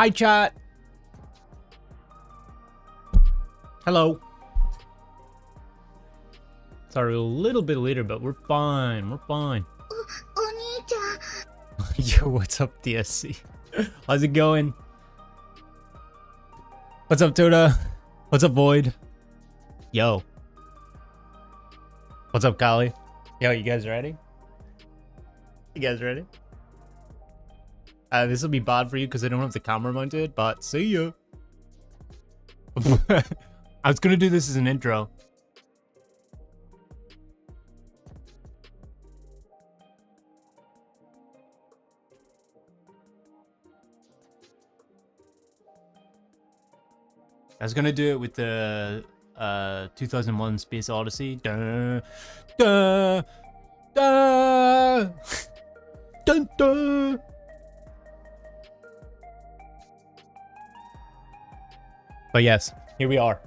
Hi, chat. Hello. Sorry, a little bit later, but we're fine. We're fine. Yo, what's up, DSC? How's it going? What's up, Toda? What's up, Void? Yo. What's up, Kali? Yo, you guys ready? You guys ready? This will be bad for you because I don't have the camera mounted, but see ya. I was gonna do this as an intro. I was gonna do it with the 2001 Space Odyssey. Dun, dun, dun, dun, dun. But yes, here we are.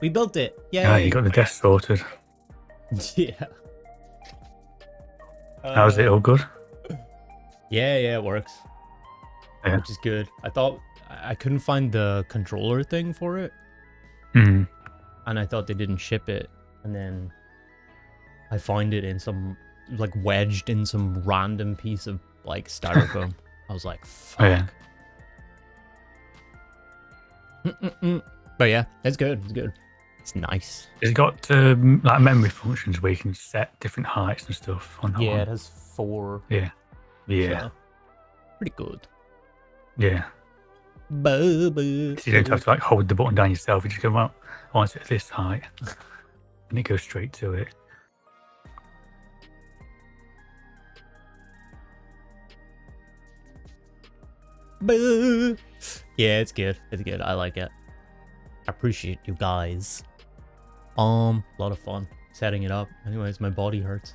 We built it. Yeah. Ah, you got the desk sorted. Yeah. How's it? All good? Yeah, it works. Yeah. Which is good. I thought I couldn't find the controller thing for it. Mm. And I thought they didn't ship it. And then I find it in some, like, wedged in some random piece of, like, styrofoam. I was like, fuck. Oh, yeah. But yeah, it's good. It's good. It's nice. It's got like memory functions where you can set different heights and stuff on that Yeah, one. it has 4. Yeah. So, pretty good. Yeah. So You don't have to like hold the button down yourself. You just go, well, I want it at this height. And it goes straight to it. Yeah, it's good. It's good. I like it. I appreciate you guys. A lot of fun setting it up. Anyways, my body hurts.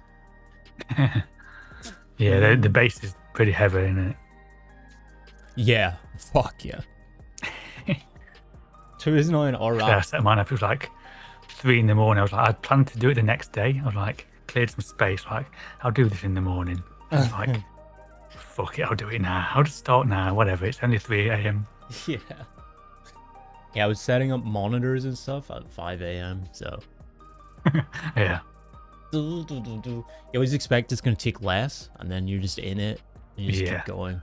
Yeah, the base is pretty heavy, isn't it? Yeah. Fuck yeah. 2 is not an alright. I set mine up. It was like 3 in the morning. I was like, I planned to do it the next day. I was like, cleared some space. Like, I'll do this in the morning. I was like, fuck it, I'll do it now. I'll just start now. Whatever. It's only 3 a.m. Yeah. Yeah, I was setting up monitors and stuff at 5 a.m. So. Yeah. You always expect it's gonna take less, and then you're just in it, and you just keep going.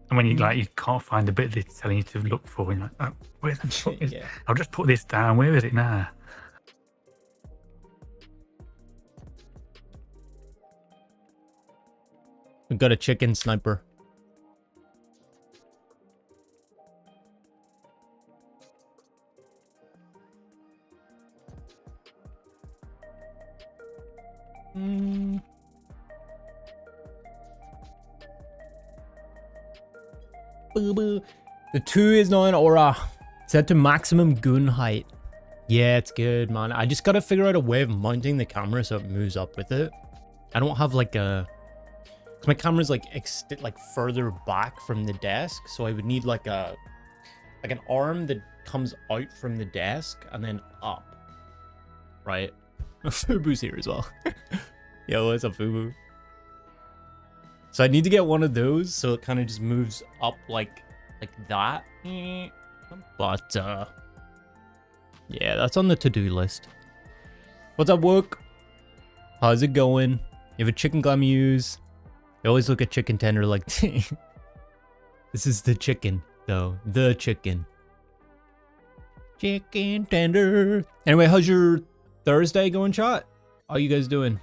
And when you like, you can't find the bit that's telling you to look for, and you're like, oh, where the fuck is? Yeah. I'll just put this down. Where is it now? We got a chicken sniper. The 2 is not an aura. Set to maximum goon height. Yeah, it's good, man. I just gotta figure out a way of mounting the camera so it moves up with it. I don't have like a... Cause my camera's like further back from the desk, so I would need like an arm that comes out from the desk and then up. Right? Fubu's here as well. Yo, what's up, Fubu? So I need to get one of those so it kind of just moves up like that. But yeah, that's on the to-do list. What's up, work? How's it going? You have a chicken glam you use? I always look at chicken tender like, this is the chicken, though. The chicken. Chicken tender. Anyway, how's your Thursday going, chat? How you guys doing?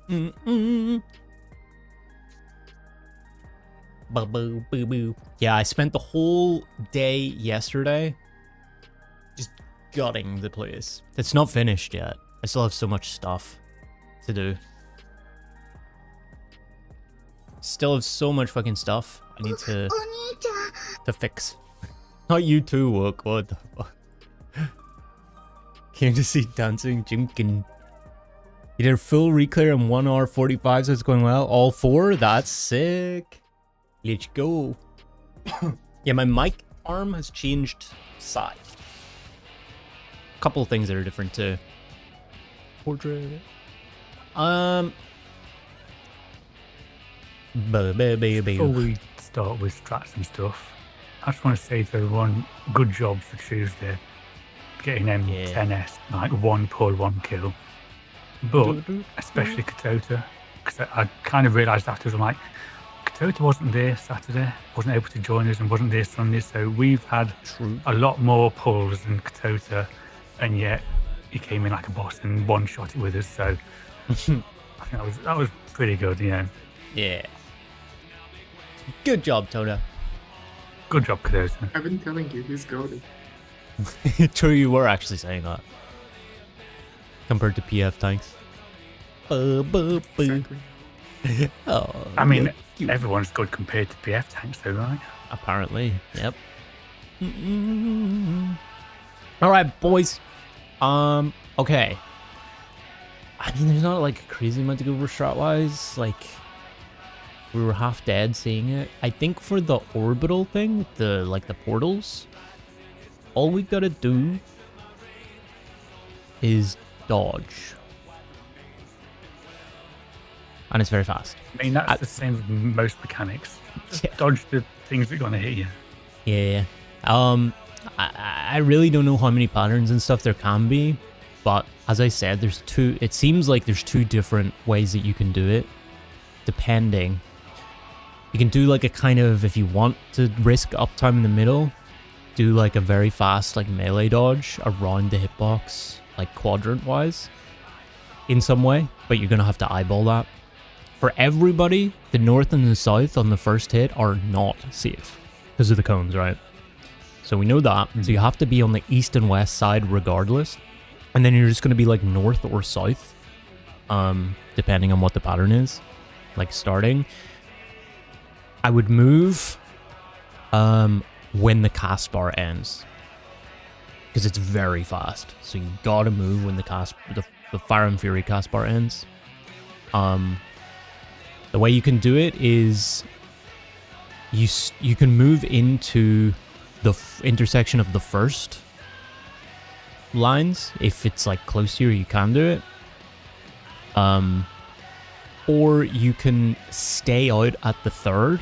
Boo boo boo. Yeah, I spent the whole day yesterday just gutting the place. It's not finished yet. I still have so much stuff to do. Still have so much fucking stuff I need to fix. Not you too, Wook. What the fuck? Came to see Dancing Junkin. You did a full reclear in 1 hour 45, so it's going well. All 4? That's sick. Let's go. Yeah, my mic arm has changed size. A couple of things that are different too. Portrait. Before we start with strats and stuff, I just want to say to everyone, good job for Tuesday. Getting M11S, like 1 pull, 1 kill. But especially Katota, because I kind of realised afterwards, I'm like, Katota wasn't there Saturday, wasn't able to join us, and wasn't there Sunday, so we've had a lot more pulls than Katota, and yet he came in like a boss and one-shot it with us, so I think that was pretty good, you know. Yeah. Good job, Toda. Good job, Katota. I've been telling you, he's goated. True, you were actually saying that. Compared to PF tanks. Exactly. Oh, I mean, everyone's good compared to PF tanks, though, right? Apparently, yep. All right, boys. Okay. I mean, there's not like a crazy amount to go over strat-wise. Like, we were half dead seeing it. I think for the orbital thing, the portals, all we gotta do is dodge. And it's very fast. I mean, that's the same with most mechanics. Just dodge the things that are going to hit you. Yeah. I really don't know how many patterns and stuff there can be, but as I said, it seems like there's 2 different ways that you can do it, depending. You can do like a kind of, if you want to risk uptime in the middle, do like a very fast like melee dodge around the hitbox, like quadrant wise, in some way, but you're gonna have to eyeball that. For everybody, the north and the south on the first hit are not safe because of the cones, right? So we know that. So you have to be on the east and west side regardless. And then you're just going to be like north or south, depending on what the pattern is, like starting. I would move when the cast bar ends, because it's very fast. So you gotta move when the Fire and Fury cast bar ends. The way you can do it is you can move into the intersection of the first lines. If it's like close to you, you can do it. Or you can stay out at the third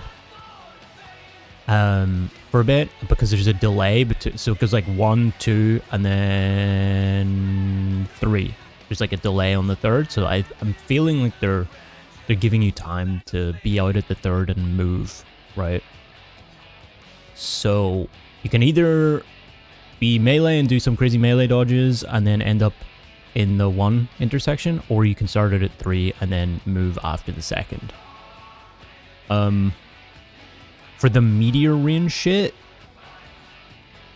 for a bit, because there's a delay so it goes like 1, 2, and then 3. There's like a delay on the third, so I'm feeling like they're giving you time to be out at the third and move, right? So you can either be melee and do some crazy melee dodges and then end up in the 1 intersection, or you can start it at 3 and then move after the second. For the meteor range shit,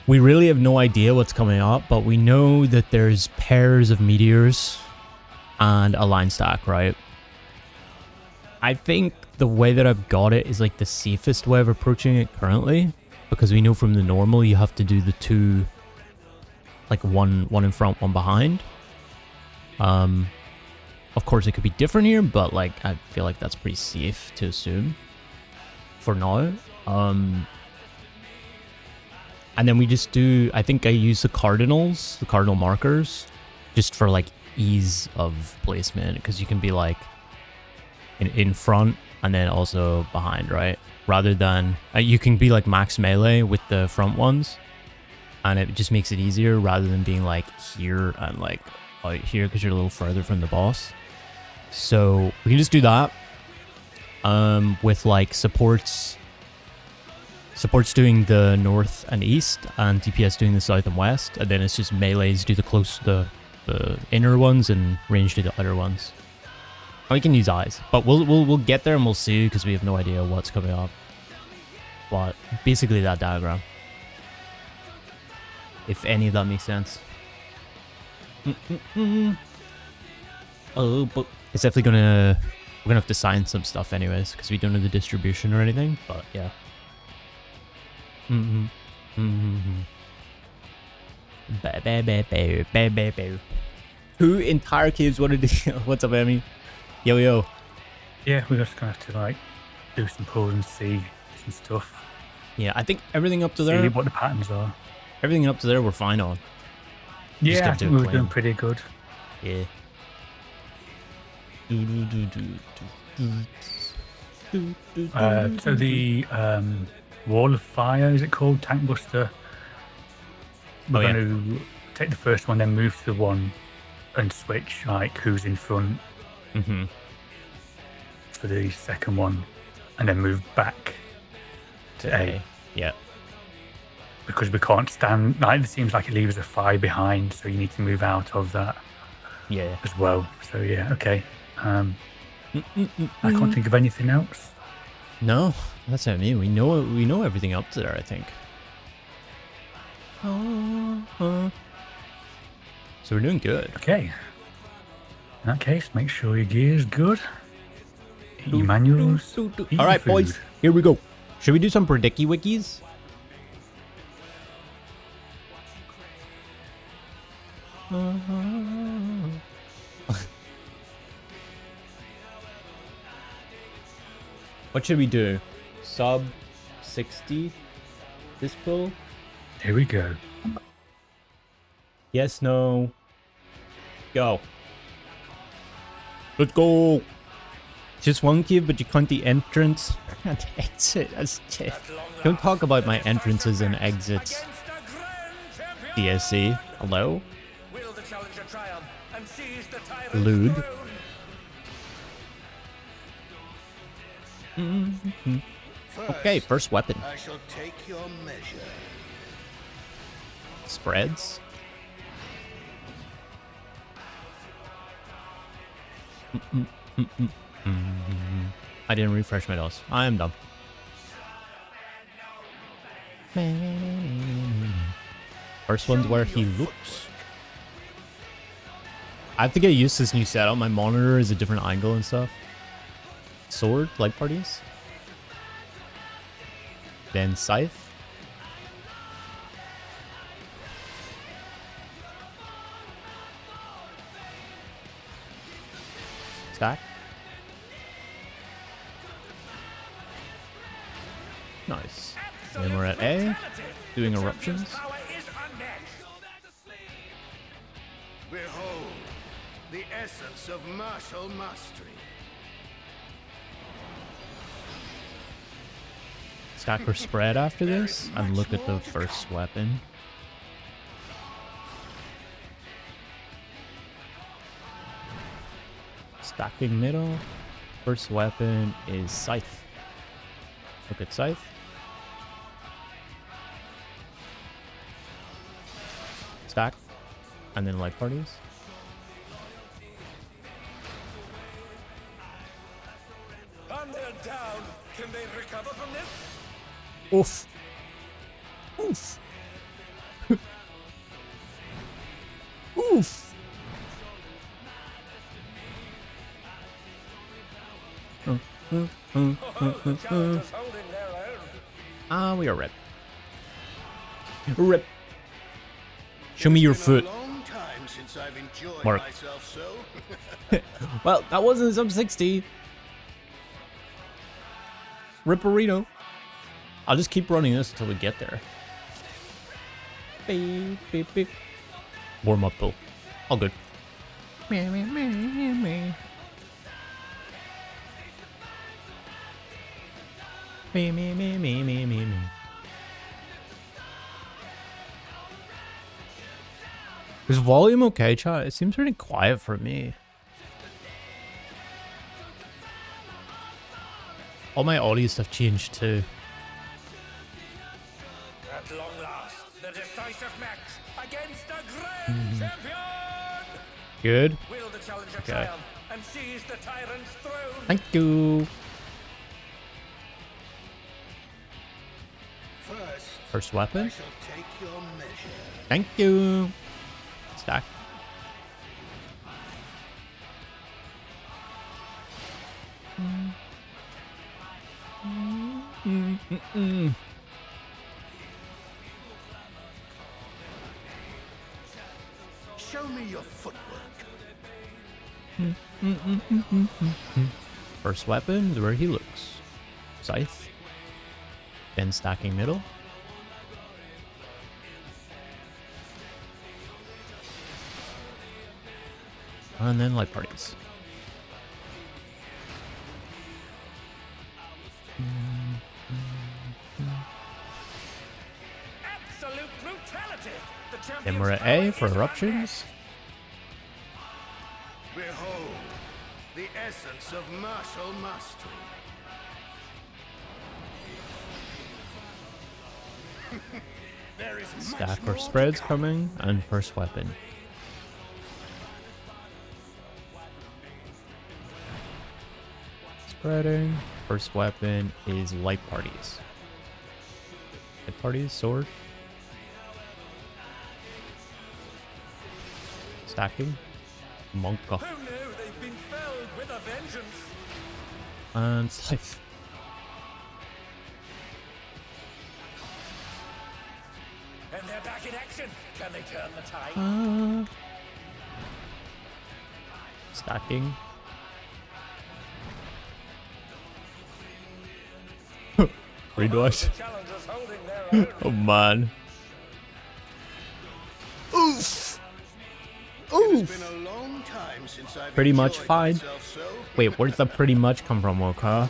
we really have no idea what's coming up, but we know that there's pairs of meteors and a line stack, right? I think the way that I've got it is like the safest way of approaching it currently, because we know from the normal you have to do the 2, like one in front, 1 behind. Of course it could be different here, but like I feel like that's pretty safe to assume for now. And then we just do, I think I use the cardinal markers, just for like ease of placement, because you can be like in front and then also behind, right? Rather than you can be like max melee with the front ones, and it just makes it easier rather than being like here and like out here, because you're a little further from the boss. So we can just do that with like supports doing the north and east, and DPS doing the south and west, and then it's just melees do the inner ones and range do the outer ones. And we can use eyes, but we'll get there and we'll see, because we have no idea what's coming up. But basically that diagram, if any of that makes sense. Oh, but it's definitely we're gonna have to sign some stuff anyways, because we don't know the distribution or anything. But yeah. Two entire caves wanted to. What's up, Emmy? Yo. Yeah, we're just gonna have to like do some pulls and see some stuff. Yeah, I think everything up to there. See what the patterns are. Everything up to there we're fine on. Yeah, I think we were doing pretty good. Yeah. So the wall of fire, is it called? Tank Buster. We're yeah. going to take the first one, then move to the one and switch, like, who's in front for the second one, and then move back to A. Yeah. Because we can't stand, like, it seems like it leaves a 5 behind, so you need to move out of that Yeah. as well. So, yeah, okay. I can't think of anything else. No, that's what I mean. We know everything up to there, I think. So we're doing good. Okay. In that case, make sure your gear's good. Eat your manuals. Eat All right, your boys. food. Here we go. Should we do some predicky wikis? What should we do? Sub 60 dispo? Here we go. Yes, no. Go. Let's go. Just one key, but you count the entrance and exit as Jeff. Don't talk about my entrances and exits. DSC. Hello? Lewd. Okay, first weapon. I shall take your measure. Spreads. I didn't refresh my DOS. I am dumb. First one's where he looks. I have to get used to this new setup. My monitor is a different angle and stuff. Sword, light parties. Then scythe. Stack. Nice. And then we're at A, doing eruptions. Behold, the essence of martial mastery. Stack or spread after this, and look at the first weapon. Stacking middle. First weapon is scythe. Look at scythe. Stack. And then light parties. And they're down. Can they recover from this? Oof. Oof. Oof. We are rip. Rip. Show me your foot. Long time since I've enjoyed Mark. myself so. Well, that wasn't sub 60. Ripperino. I'll just keep running this until we get there. Beep, beep, beep. Warm up pull. All good. Is volume okay, chat? It seems pretty quiet for me. All my audio stuff changed too. At long last, the decisive match against a grand champion. Good. Will the challenger Okay. triumph and seize the tyrant's throne? Thank you. First I weapon. shall take your measure. Thank you. Stack. Show me your footwork. First weapon is where he looks. Scythe. Then stacking middle. And then light parties. Absolute brutality. The Then champion's we're at power A for is eruptions. Behold, the essence of martial mastery. There is much Stack more or to spreads come. coming, and first weapon. Spreading. First weapon is light parties. Light parties, sword. Stacking. Monka. Who knew they've been felled with a vengeance? And scythe. And they're back in action. Can they turn the tide? Stacking. Redoors. The challengers holding their own. Oh man. Oof. It's Oof. been a long time since I've Pretty much enjoyed fine. myself so. Wait, where's the pretty much come from, Woka?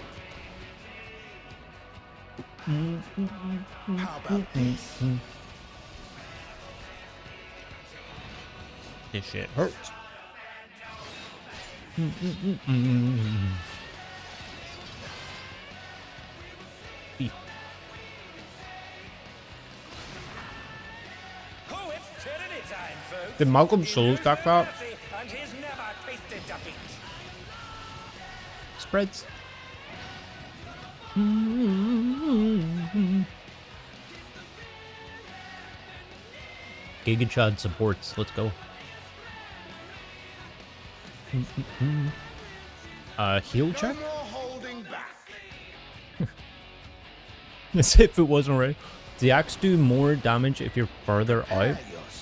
How about this? This shit hurts. Oh, it's tyranny time, folks. Did Malcolm Schulz stack that? And he's never tasted defeat. Spreads. Giga Chad supports. Let's go. Heal No check? more holding back. As if it wasn't right. Does the axe do more damage if you're further out? You're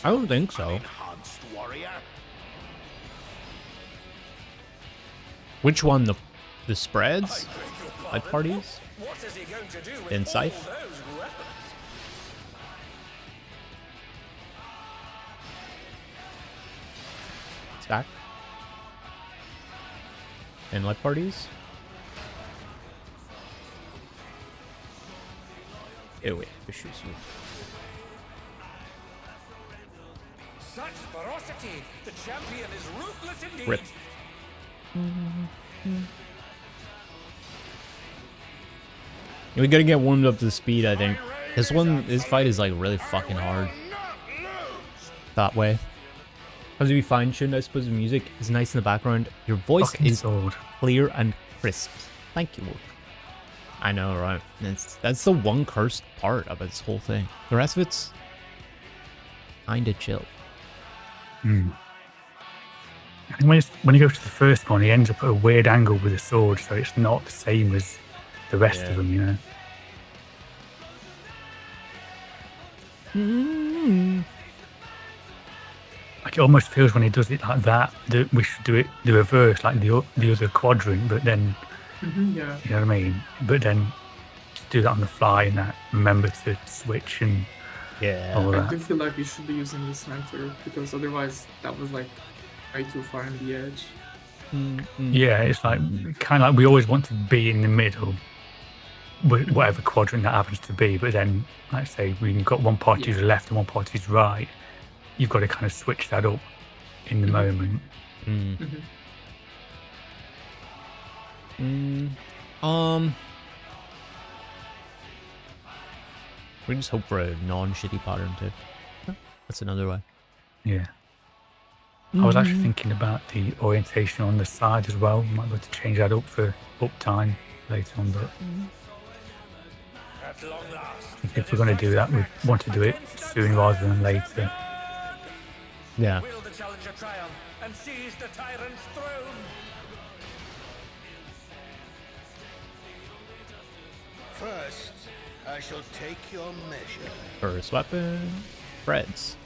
I don't think so. enhanced warrior. Which one? The spreads? I beg your Light pardon? parties? What is he going to do with Then all scythe? those weapons? Stack? And light parties? Oh wait, issues. Such ferocity! The champion is ruthless indeed. Rip. We gotta get warmed up to the speed, I think. This fight is like really fucking hard Not lose. that way. As we fine tuned, I suppose the music is nice in the background. Your voice Fucking is sword. clear and crisp. Thank you, Wolf. I know, right? That's the one cursed part of this whole thing. The rest of it's kinda chill. I think when he goes to the first one, he ends up at a weird angle with a sword, so it's not the same as the rest Yeah. of them, you know. Like it almost feels when he does it like that, that we should do it the reverse, like the other quadrant, but then Yeah. you know what I mean. But then to do that on the fly and that remember to switch and Yeah. all I that. do feel like we should be using the center because otherwise that was like way too far on the edge. Yeah, it's like kind of like we always want to be in the middle, whatever quadrant that happens to be. But then, like I say, when you've got one party to the left and one party to the right, you've got to kind of switch that up in the moment. We just hope for a non-shitty pattern too. That's another way. Yeah. I was actually thinking about the orientation on the side as well. Might be able to change that up for uptime later on, but At long last, if we're going to do that, we want to do it soon rather than later. Yeah. will the challenger triumph and seize the tyrant's throne? First, I shall take your measure. First weapon. Spreads.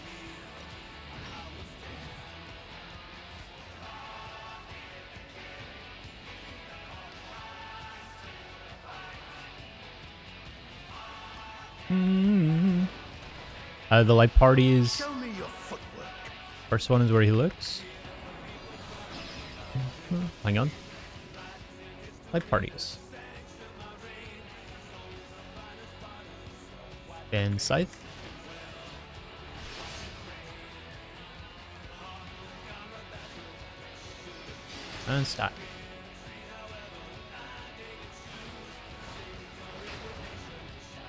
The light parties. Show me your footwork. First one is where he looks. Hang on. Light parties. Then scythe. And stack.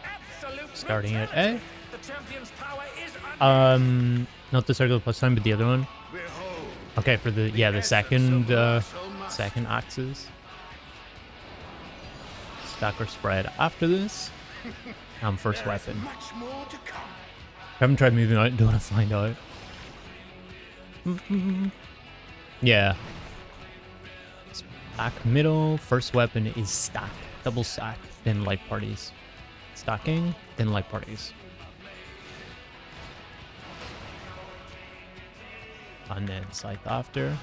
Absolute Starting at brutality. A. The champion's power is Not the circle plus sign, but the other one. Behold, Okay, for the the second second axis. Stack or spread after this. First there is weapon. much more to come. Haven't tried moving out, don't want to find out. Yeah. Stack middle, first weapon is stack. Double stack, then light parties. Stacking, then light parties. And then scythe after.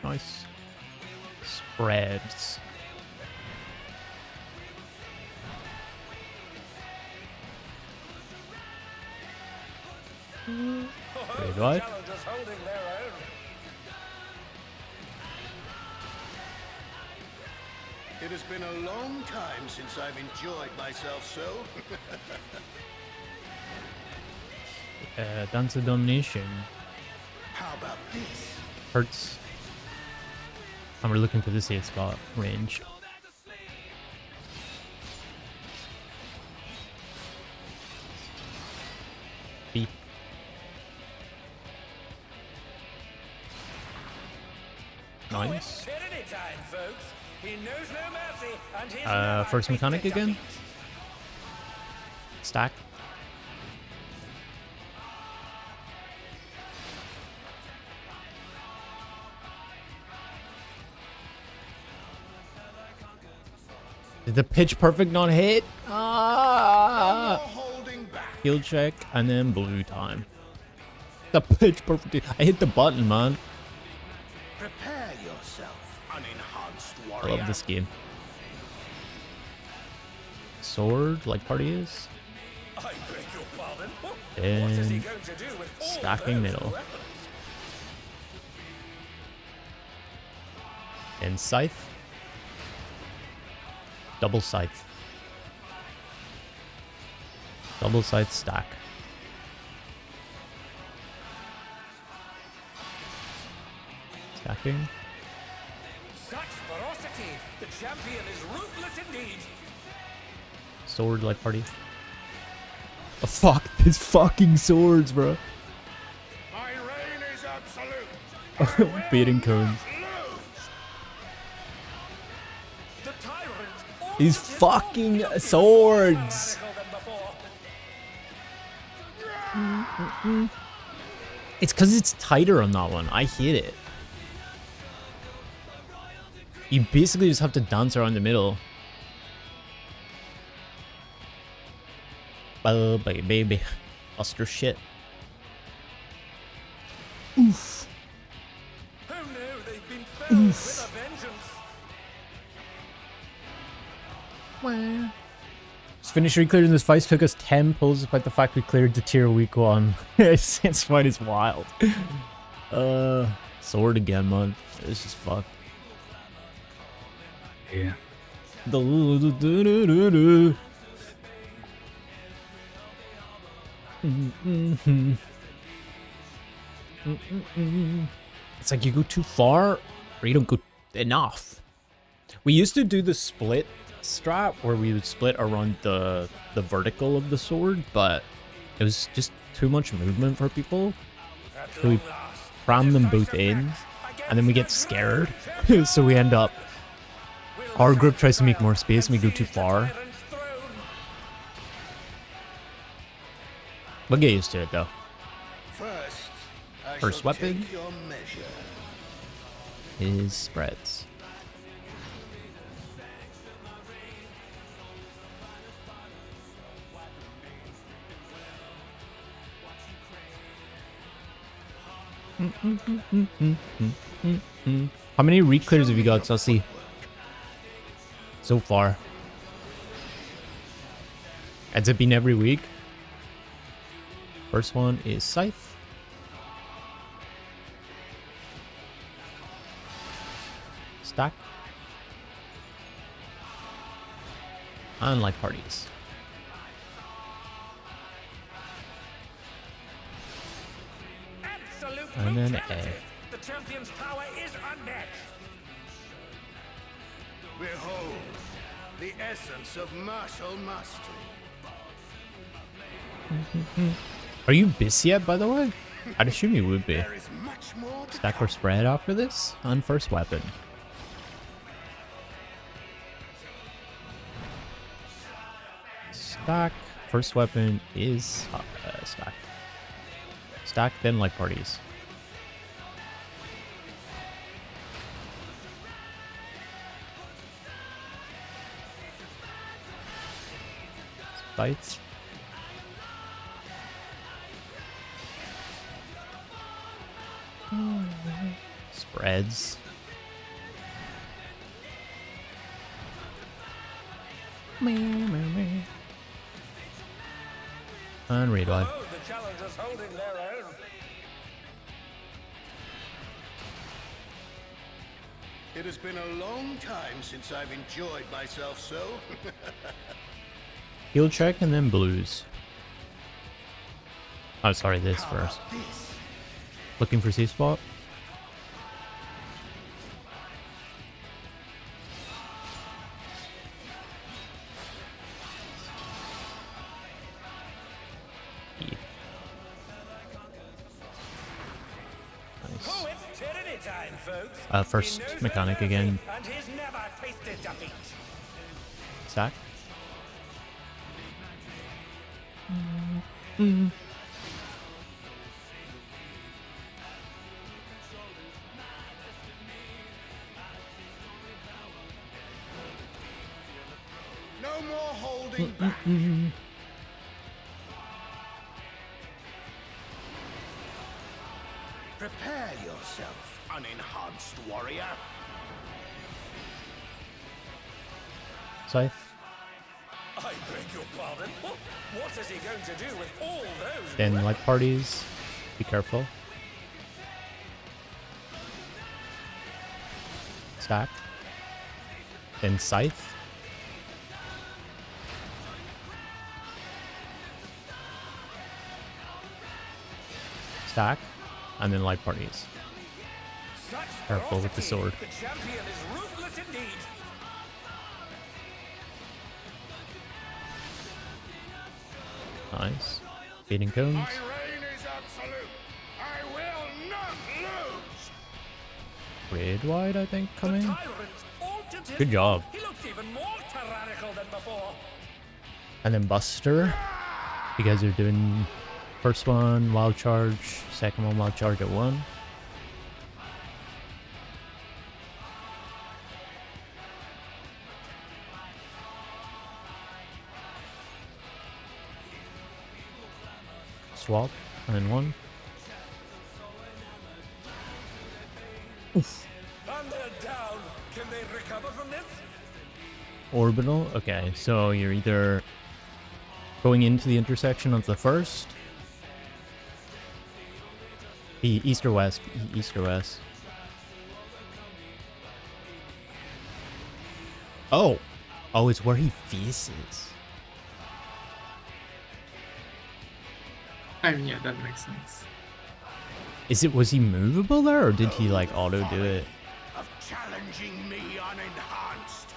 Nice. Spreads. Very right. challengers holding their own. It has been a long time since I've enjoyed myself so. Dance of Domination. How about this? Hurts. And we're looking for the safe spot range. B. Nice. Tyranny time, folks. He knows no mercy, and he's never First faced mechanic defeat. again. Stack. Did the pitch perfect not hit? No Ah! more holding back. Heal check and then blue time. The pitch perfect. I hit the button, man. Prepare yourself, unenhanced I warrior. love this game. Sword, like party is. I beg your pardon. What Then is he going to do with all stacking those middle. weapons? And scythe. Double scythe. Double scythe stack. Stacking. Such ferocity. The champion is ruthless indeed. Sword, like party. Oh, fuck, these fucking swords, bro. My reign is absolute. Beating cones. Lose. The tyrant. These always fucking more swords. radical than before. It's because it's tighter on that one. I hate it. You basically just have to dance around the middle. Oh, baby. Buster shit. Oof. Oh no, they've been filled with a vengeance. Just finished reclearing this fight. Took us 10 pulls despite the fact we cleared the tier week 1. This fight is wild. Sword again, man. This is fucked. Yeah. It's like you go too far or you don't go enough. We used to do the split strat where we would split around the vertical of the sword, but it was just too much movement for people. So we cram them both in and then we get scared. So we end up, our group tries to make more space and we go too far. We'll get used to it though. First, I First shall weapon. take your measure. Is spreads. How many reclears have you got, Sussy? So far. Has it been every week? First one is Scythe. Stack. And like parties. Absolute And then brutality. A. The champion's power is unmatched. Behold, the essence of martial mastery. Are you bis yet, by the way? I'd assume you would be. There is much more to Stack or spread after this? On first weapon. Stack. First weapon is stack. Stack, then like parties. Bites. Spreads. And read one. Oh, the challengers holding their own. It has been a long time since I've enjoyed myself so. Heal check and then blues. Oh, sorry, this How first. about this? Looking for C spot. Nice. Oh, it's tyranny time, folks. First He knows mechanic their again. mercy, and he's never tasted defeat. Stack. No more holding back. Prepare yourself, unenhanced warrior. Scythe. I beg your pardon. What is he going to do with all those? Then like parties. Be careful. Stack. Then scythe. Stack. And then light parties. Such Careful with the sword. The champion is ruthless indeed. Nice. Beating cones. My reign is absolute. I will not lose. Red wide, I think, coming. Tyrant altered his Good job. He looks even more tyrannical than before. And then Buster. You guys are doing first one, wild charge. Second one, wild charge at 1. Swap. And then 1. Oof. And they're down. Can they recover from this? Orbital. Okay, so you're either going into the intersection of the first. East or west. East or west. Oh. Oh, it's where he faces. I mean, yeah, that makes sense. Was he movable there, or did he like auto do it? Of challenging me unenhanced.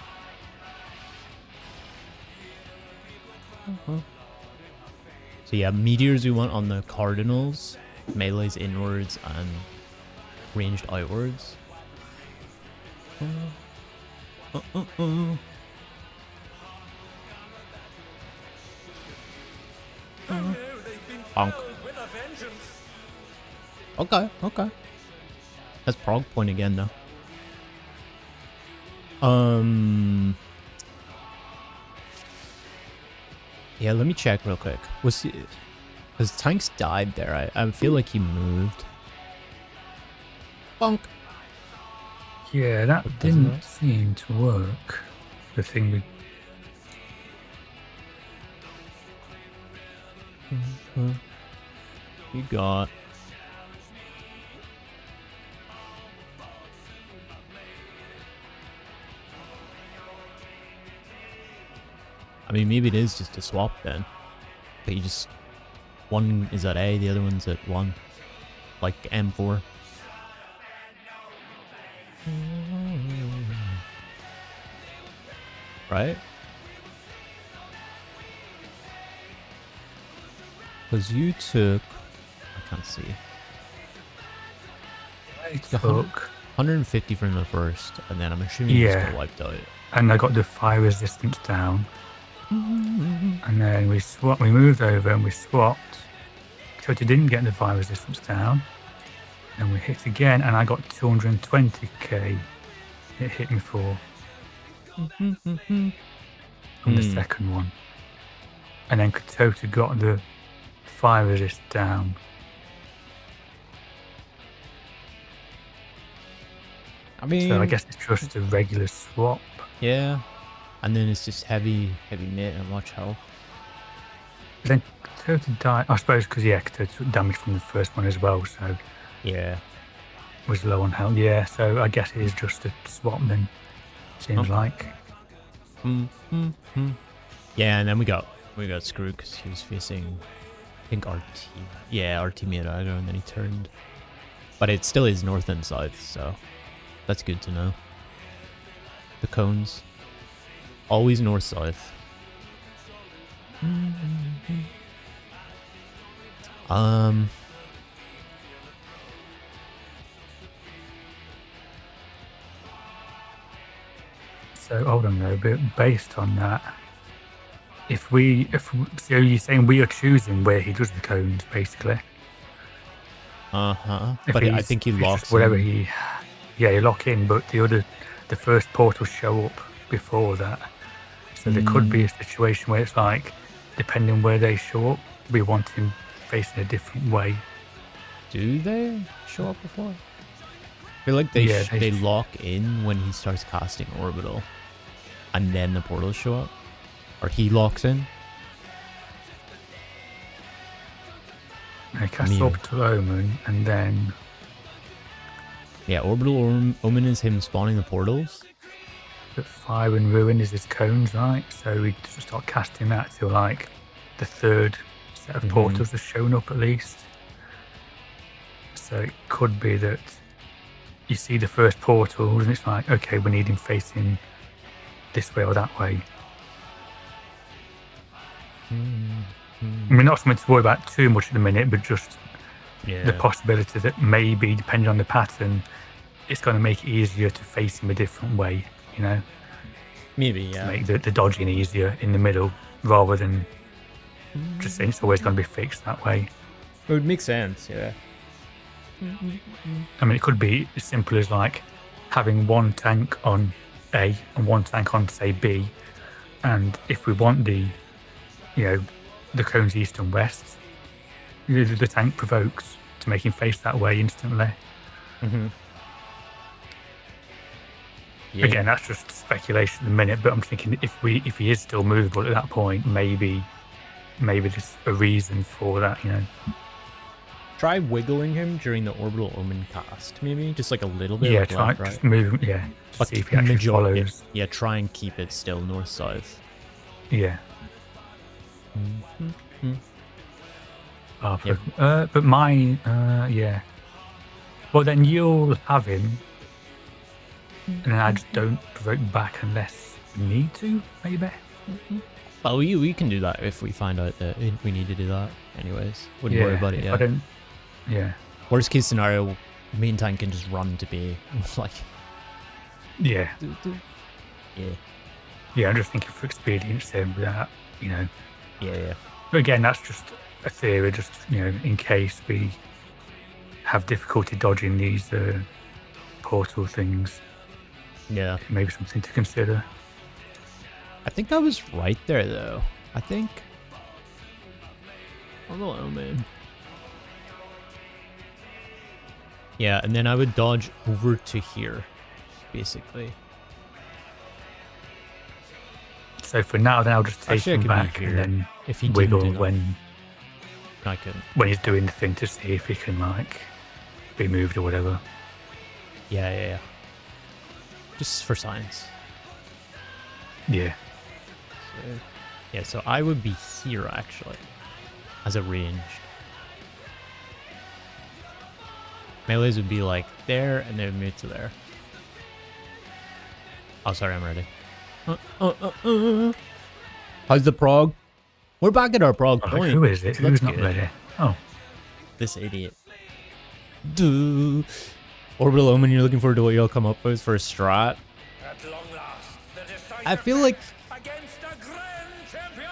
So yeah, meteors we want on the cardinals, melees inwards, and ranged outwards. Oh no, they've been Bonk. fouled with a vengeance. Okay, okay. That's Prog point again, though. Yeah, let me check real quick. Was he... Because Tanks died there. I feel like he moved. Bonk. Yeah, that Doesn't didn't it? seem to work. The thing with You got... I mean, maybe it is just a swap then. But you just... One is at A, the other one's at 1. Like M4. Right? Because you took... I can't see. I took... 150 from the first, and then I'm assuming you just got wiped out. And I got the fire resistance down. And then we moved over and we swapped. Toto didn't get the fire resistance down. And we hit again, and I got 220k. It hit me for on the second one. And then Toto got the fire resist down. I mean, So I guess it's just a regular swap. yeah. And then it's just heavy knit and much health. But then Toto died, I suppose, because Toto took damage from the first one as well, so Yeah. was low on health. Yeah, so I guess it is just a swap then, seems like. Yeah, and then we got screwed because he was facing, I think, RT. Yeah, RT made aggro, and then he turned. But it still is north and south, so that's good to know. The cones. Always north-south. So hold on though, but based on that, so you're saying we are choosing where he does the cones, basically. If But I he's- think he it's locks just whatever in. you lock in, but the first portal show up before that. So there could be a situation where it's like, depending where they show up, we want him facing a different way. Do they show up before? I feel like they Yeah, lock in when he starts casting orbital, and then the portals show up, or he locks in. They cast Yeah. Orbital Omen, and then Yeah, orbital omen is him spawning the portals. the Fire and Ruin is his cones, right? So we just start casting that till like the third set of portals have shown up at least. So it could be that you see the first portal and it's like, okay, we need him facing this way or that way. I mean, not something to worry about too much at the minute, but just Yeah. the possibility that maybe, depending on the pattern, it's going to make it easier to face him a different way, you know? Maybe, To yeah. make the dodging easier in the middle rather than just saying it's always going to be fixed that way. It would make sense, yeah. I mean, it could be as simple as like having one tank on A and one tank on, say, B. And if we want the cones east and west, the tank provokes to make him face that way instantly. Yeah. Again, that's just speculation at the minute, but I'm thinking if he is still movable at that point, maybe there's a reason for that, you know. Try wiggling him during the orbital omen cast, maybe just like a little bit. Yeah, like try left, right? just move. Yeah, just But see if he actually follows. Yeah, try and keep it still north south. Yeah. Oh, Yep. but mine, yeah. Well, then you'll have him, and then I just don't provoke back unless we need to, maybe. Well, we can do that if we find out that we need to do that. Anyways, wouldn't worry about it. If Yeah. I don't, yeah, Worst case scenario, main tank can just run to B. Like, yeah, yeah, yeah. I'm just thinking for expedience there without, you know. yeah. But again, that's just a theory, just, you know, in case we have difficulty dodging these portal things. Yeah. Maybe something to consider. I think I was right there, though. I think. Hello, man. Yeah, and then I would dodge over to here, basically. So for now, then I'll just take Actually, I him could be back here and then if he didn't wiggle do that. when I couldn't. he's doing the thing to see if he can like be moved or whatever. Yeah. Just for science. Yeah. So, Yeah, so I would be here, actually, as a ranged. Melees would be like there, and they would move to there. Oh, sorry, I'm ready. How's the Prog? We're back at our Prog Oh, point. who is it? so Who's that's not good. ready? Oh, This idiot. Duh. Orbital Omen, you're looking forward to what you'll come up with for a strat? At long last, the decisive I feel like match against a grand champion.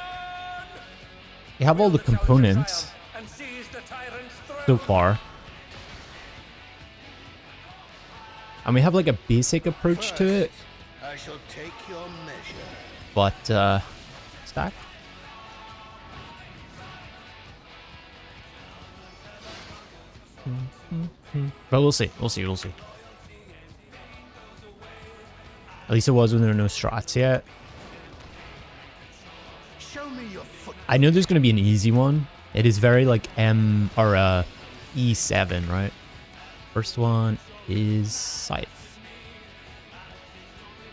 you have all the Will challenger components triumph and seize the tyrant's throne? so far. And we have like a basic approach to it, I shall take your measure. but stack. But we'll see. We'll see. We'll see. At least it was when there were no strats yet. Show me your foot. I know there's gonna be an easy one. It is very like M or E7, right? First one is Scythe.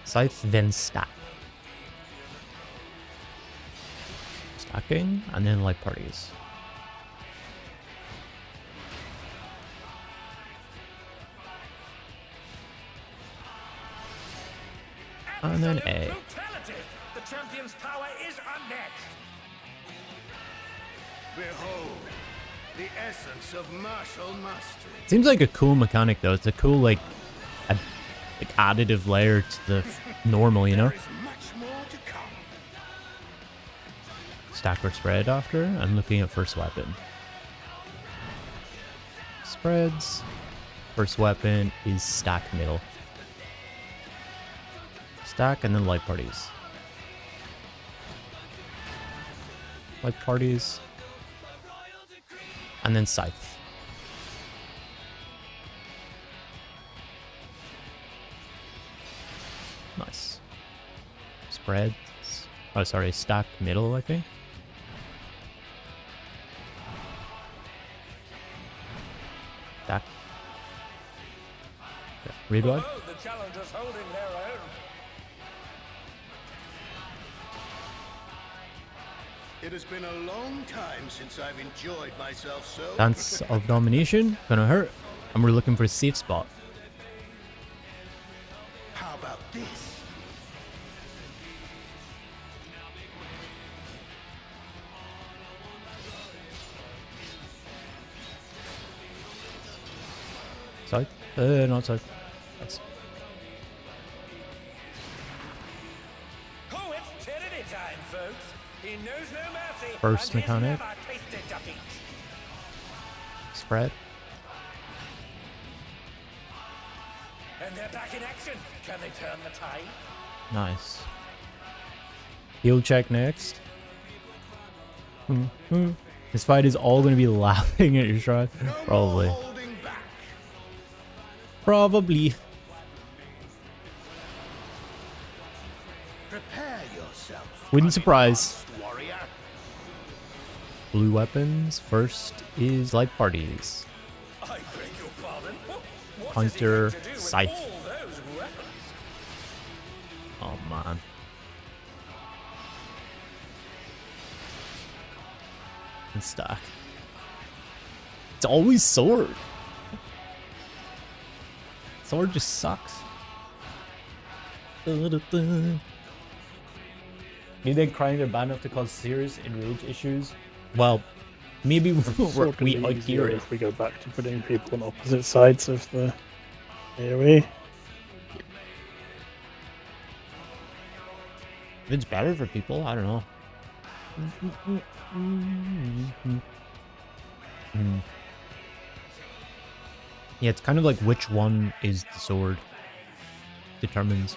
Scythe, then stack. Stacking, and then light parties. And then Absolute A. brutality. The champion's power is unmatched. Behold, the essence of martial mastery. Seems like a cool mechanic though. It's a cool like additive layer to the normal, you know? There is much more to come. Stack or spread after. I'm looking at first weapon. Spreads. First weapon is stack middle. Stack and then light parties. Light parties. And then scythe. Nice. Spreads. Oh, sorry, stack middle, I think. Stack. Okay. Read what? Oh, the challengers holding their own. It has been a long time since I've enjoyed myself so. Dance of Domination. Gonna hurt. And we're looking for a safe spot. How about this? Side? Not side. That's Oh, it's tyranny time, folks. He knows no mercy. First and he's mechanic. never tasted defeat. spread. And they're back in action. Can they turn the tide? Nice. Heal check next. This fight is all going to be laughing at your shot. No Probably. more holding back. Probably. Prepare yourself. Wouldn't surprise. unadvanced warrior. Blue weapons. First is light parties. I beg your pardon. What is Hunter, he going to do with scythe. all those weapons? Oh man. And stack. It's always sword. Sword just sucks. Do you think crying are bad enough to cause serious enrage issues? Well, maybe Sword can we be out easier here. if we go back to putting people on opposite sides of the AoE. If it's better for people, I don't know. Yeah, it's kind of like which one is the sword determines.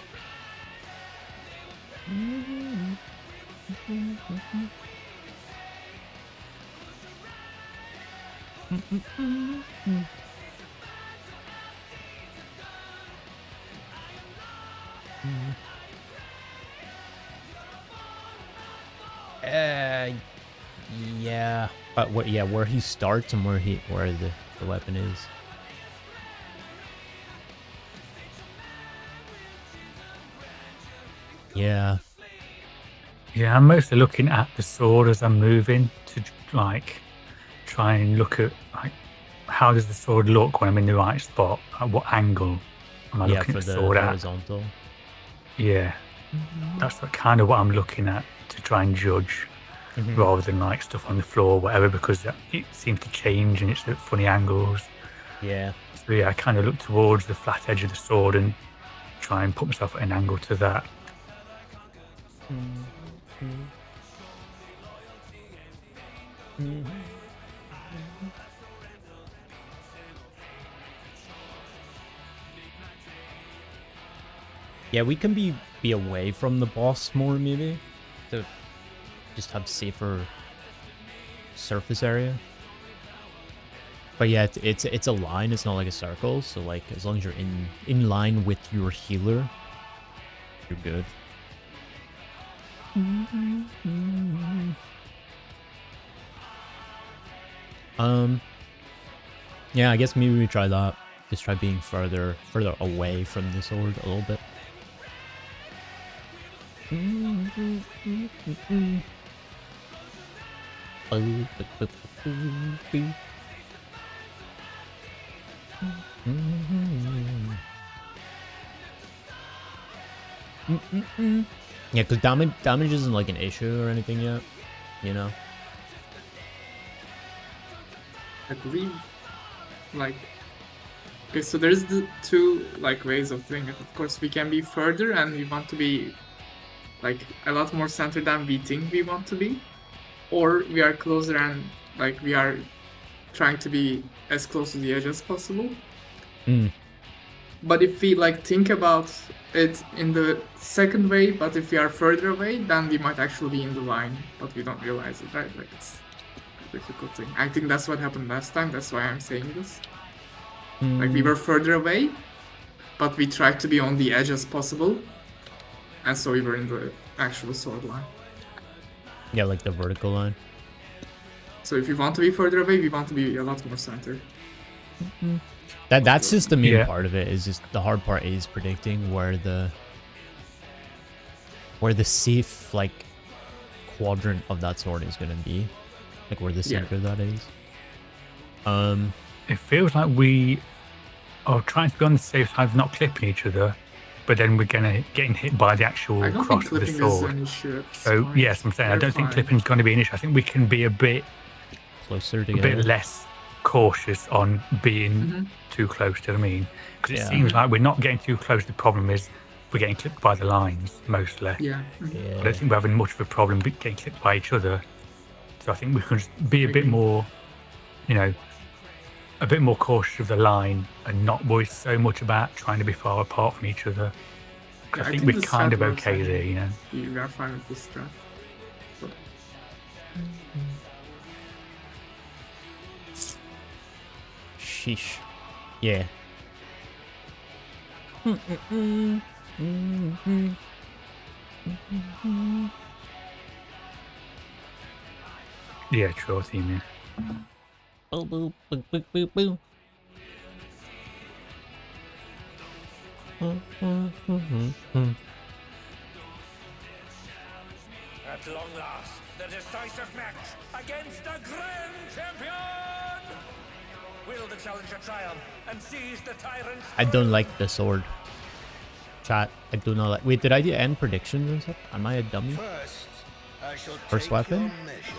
Yeah, but what? Yeah, where he starts and where the weapon is. Yeah, Yeah, I'm mostly looking at the sword as I'm moving to like try and look at like how does the sword look when I'm in the right spot? At what angle am I Yeah, looking for at the the sword at? horizontal. Yeah, that's kind of what I'm looking at to try and judge, rather than like stuff on the floor or whatever, because it seems to change and it's at funny angles. Yeah. So yeah, I kind of look towards the flat edge of the sword and try and put myself at an angle to that. Yeah, we can be away from the boss more maybe to just have safer surface area. But yeah, it's a line. It's not like a circle. So like as long as you're in line with your healer, you're good. Yeah, I guess maybe we try that. Just try being further away from the sword a little bit. Yeah, because damage isn't like an issue or anything yet, you know? I believe, like, okay, so there's the two like ways of doing it. Of course, we can be further and we want to be like a lot more centered than we think we want to be, or we are closer and like we are trying to be as close to the edge as possible. But if we like think about it in the second way, but if we are further away, then we might actually be in the line, but we don't realize it, right? Like it's a difficult thing. I think that's what happened last time. That's why I'm saying this. Like we were further away, but we tried to be on the edge as possible, and so we were in the actual sword line. Yeah, like the vertical line. So if we want to be further away, we want to be a lot more centered. That's just the main Yeah. part of it. Is just the hard part is predicting where the safe like quadrant of that sword is gonna be, like where the center of that is. It feels like we are trying to be on the safe side of not clipping each other, but then we're getting hit by the actual I don't think cross of the clipping is sword. an issue at this So point. yes, I'm saying I We're don't think fine. clipping is going to be an issue. I think we can be a bit Closer together. less cautious on being too close. Do you know what I mean? Because it Yeah. seems like we're not getting too close. The problem is we're getting clipped by the lines mostly. Yeah. I don't think we're having much of a problem getting clipped by each other. So I think we can just be a bit more, you know, a bit more cautious of the line and not worry so much about trying to be far apart from each other. 'Cause Yeah, I think we're this kind strat of works, okay I there, think. you know. We are fine with this strat. But Sheesh. Yeah. Yeah, true team, yeah. Boo boo boo boo boo boo. At long last, the decisive match against the Grand Champion! Will the challenger triumph and seize the tyrant's I don't like the sword. Chat. I do not like. Wait, did I do end predictions and stuff? Am I a dummy? First, I shall First take weapon? your measure.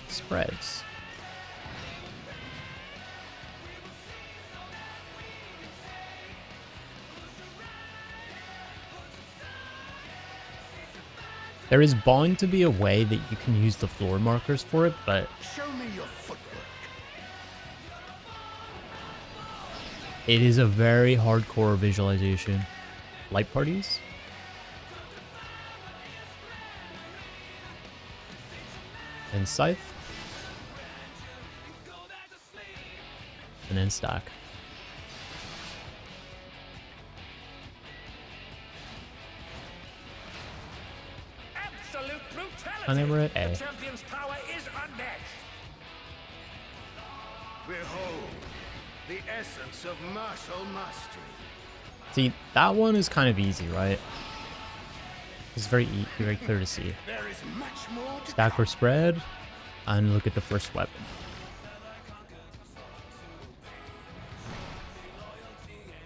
Spreads. There is bound to be a way that you can use the floor markers for it, but Show me your footwork. it is a very hardcore visualization. Light parties? And scythe. And then stack. absolute brutality! And then we're at The A. champion's power is unmatched! Behold, the essence of martial mastery. See, that one is kind of easy, right? It's very clear to see. There is much more to Stack or spread, and look at the first weapon.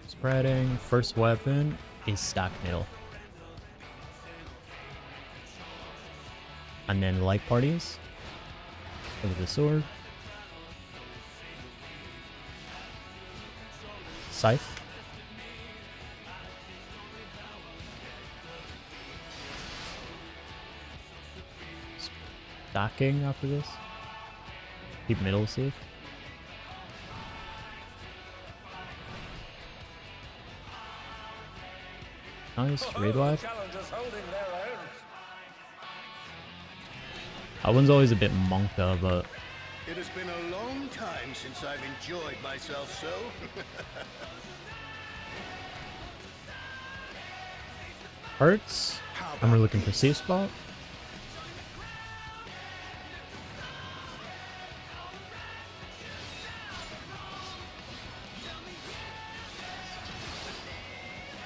Spreading, first weapon is stack middle. And then light parties. Look at the sword. Scythe. Stacking after this. Keep middle safe. Nice, raid wipe. Challengers holding their own. That one's always a bit monka, but It has been a long time since I've enjoyed myself so. hurts. And we're looking for safe spot.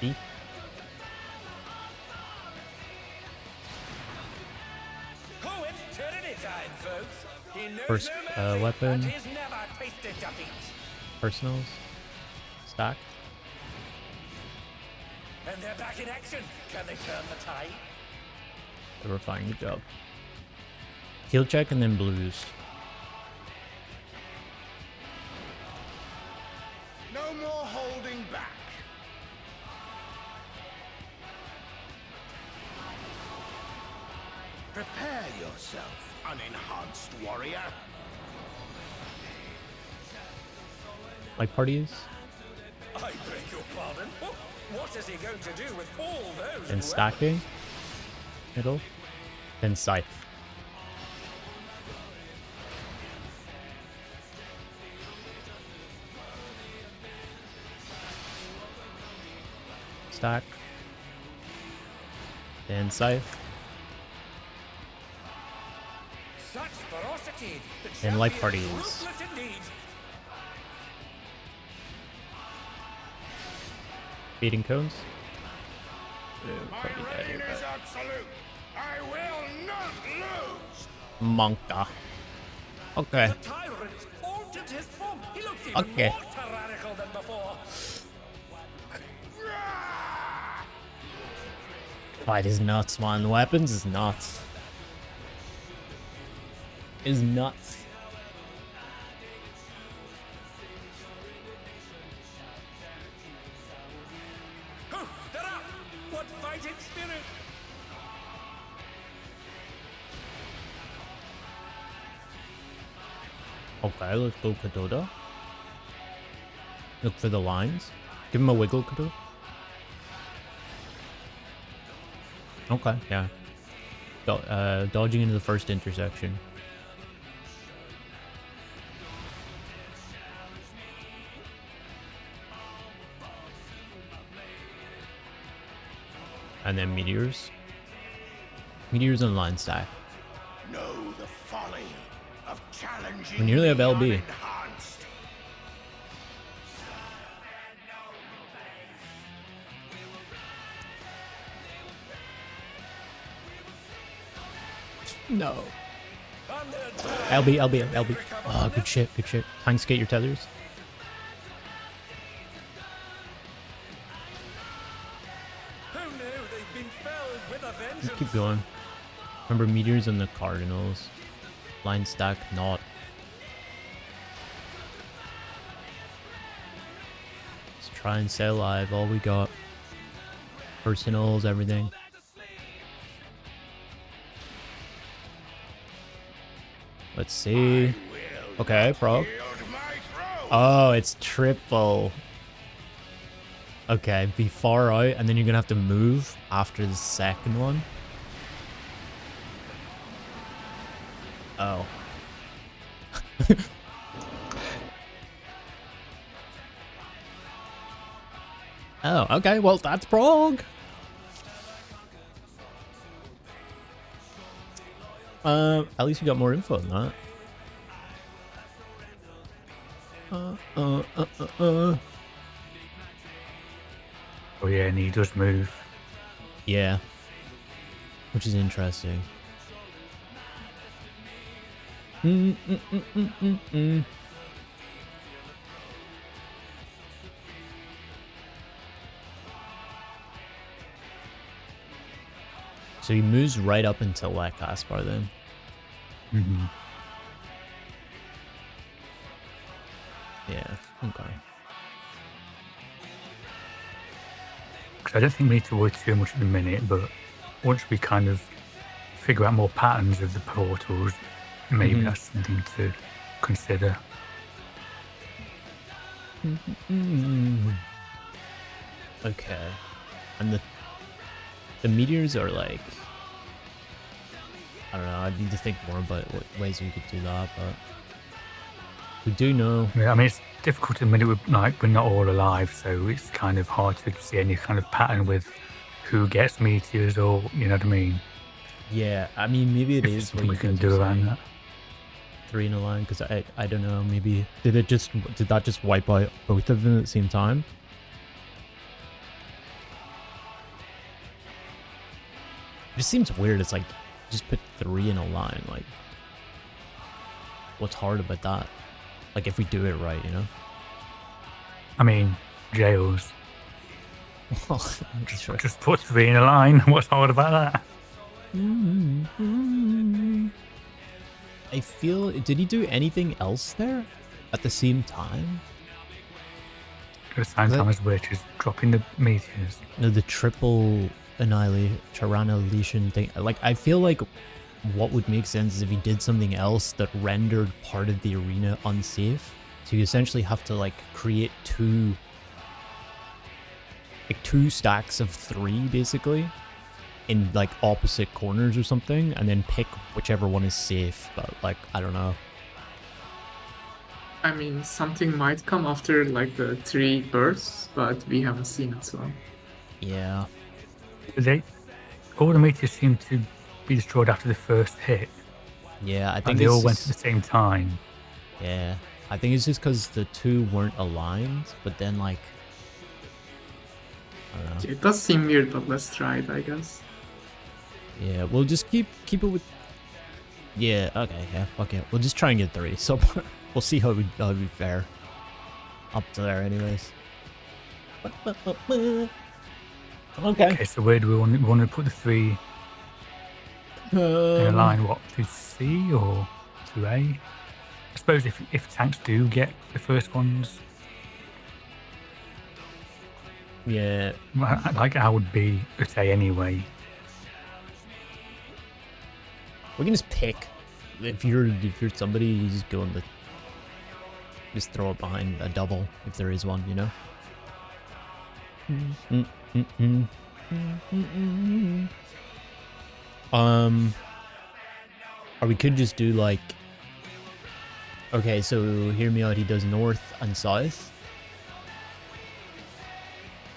E. Oh, it's Trinity time, folks. He knows First, no mercy, weapon. but he's never tasted defeat. Personals. Stack. And they're back in action. Can they turn the tide? They were fine, good job. Heal check and then blues. No more holding back. Prepare yourself, unenhanced warrior. Light parties. I beg your pardon. What is he going to do with all those? Then stacking. Middle. Then scythe. Stack. Then scythe. Such ferocity. The And light champion is parties. ruthless indeed. Feeding cones. My reign is absolute. I will not lose. Monka. Okay. The tyrant altered his form. He looks even Okay. more tyrannical than before. Fight is nuts, man. Weapons is nuts. Is nuts. Oh, they're up. What fighting spirit? Okay, let's go Kadoda. Look for the lines. Give him a wiggle, Kadoda. Okay, yeah. Dodging into the first intersection. And then meteors. Meteors and line stack. Know the folly of challenging. We nearly have the LB. unenhanced. No. On their LB. Oh, good shit. Time to skate your tethers. Who knew they've been felled with a vengeance? Keep going. Remember meteors and the cardinals. Line stack, not. Let's try and stay alive. All we got. Personals, everything. Let's see. Okay, Prog. Yield my throne. Oh, it's triple. Okay, be far out, and then you're gonna have to move after the second one. Oh. Oh, okay, well, that's Prog. At least we got more info than that. Oh yeah, and he does move. Yeah. which is interesting. So he moves right up until that Caspar then. Mm-hmm. Yeah, okay. Because I don't think we need to worry too much at the minute, but once we kind of figure out more patterns of the portals, maybe that's something to consider. Okay. And the meteors are like, I don't know, I need to think more about what ways we could do that, but we do know. Yeah, I mean, it's difficult at the minute, we're not all alive, so it's kind of hard to see any kind of pattern with who gets meteors, or, you know what I mean? Yeah, I mean, maybe it If is there's what something you we can guys do are around saying. that. 3 in a line, because I don't know, maybe did that just wipe out both of them at the same time? It just seems weird. It's like just put 3 in a line. Like, what's hard about that? Like, if we do it right, you know? I mean, jails. Sure. Just put 3 in a line. What's hard about that? I feel, did he do anything else there at the same time? At the same time as we're just dropping the meteors. No, the triple annihilation thing. Like, I feel like what would make sense is if he did something else that rendered part of the arena unsafe. So you essentially have to like create two stacks of 3 basically in like opposite corners or something, and then pick whichever one is safe. But like, I don't know. I mean, something might come after like the 3 bursts, but we haven't seen it, so. Yeah. All the meteors seem to be destroyed after the first hit. Yeah, I think And they it's all went just- at the same time. Yeah, I think it's just because the 2 weren't aligned, but then like, I don't know. It does seem weird, but let's try it, I guess. Yeah, we'll just keep it with. Yeah, okay, yeah, fuck it. We'll just try and get 3. So we'll see how we fare up to there, anyways. Okay. Okay, so where do we want to put the 3 in a line? What, to C or to A? I suppose if tanks do get the first ones, Yeah, like I would be at A anyway. we can just pick. If you're somebody, you just go in just throw it behind a double if there is one, you know. Or we could just do like. Okay, so hear me out. He does north and south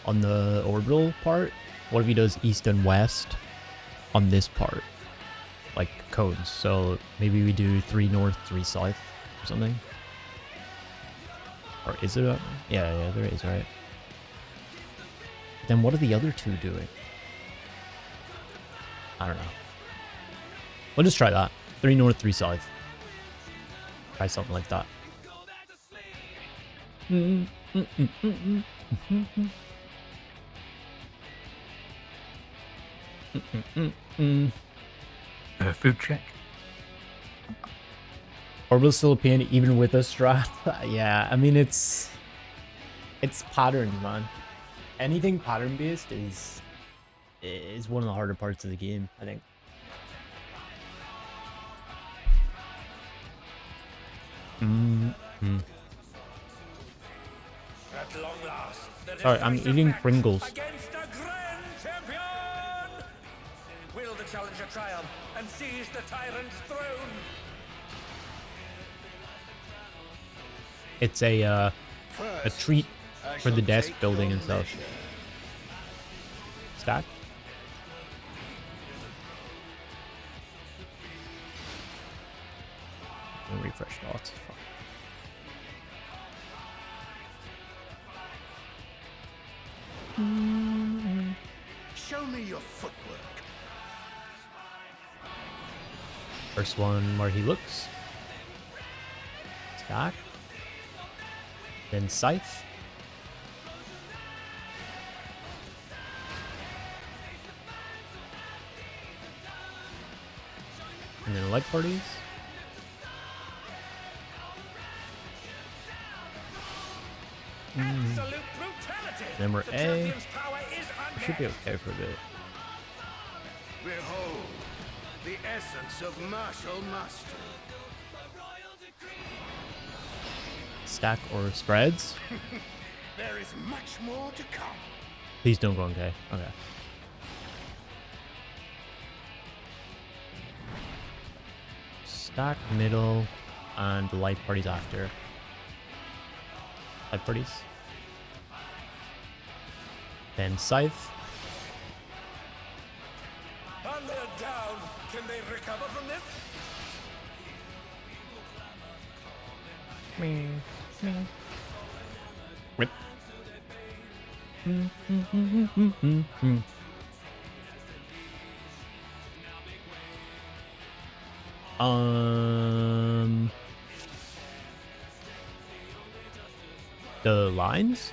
on the orbital part. What if he does east and west on this part? Like codes. So maybe we do 3 north, 3 south or something. Or is it? Yeah, there is, right? Then what are the other 2 doing? I don't know. We'll just try that. 3 north, 3 south. Try something like that. Food check. Orbital still a pain even with a strat. Yeah, I mean it's patterns, man. Anything pattern based is one of the harder parts of the game, I think. At long last, the Sorry, I'm decisive eating match Pringles. Against a grand champion! Will the challenger triumph and seize the tyrant's throne? It's a First, treat I for the shall desk take building your and stuff. measure. Stack. Refresh dots. Fuck. Show me your footwork. First one where he looks. Stack. Then Scythe. And then light parties. Absolute brutality. Then we're The A. champion's power is We should be unmatched. okay for a bit. Behold, the essence of martial mastery. Stack or spreads. There is much more to come. Please don't go on K. Okay. Stack, middle, and light parties after. Light parties. Then Scythe. And they're down. Can they recover from this? Rip. The lines?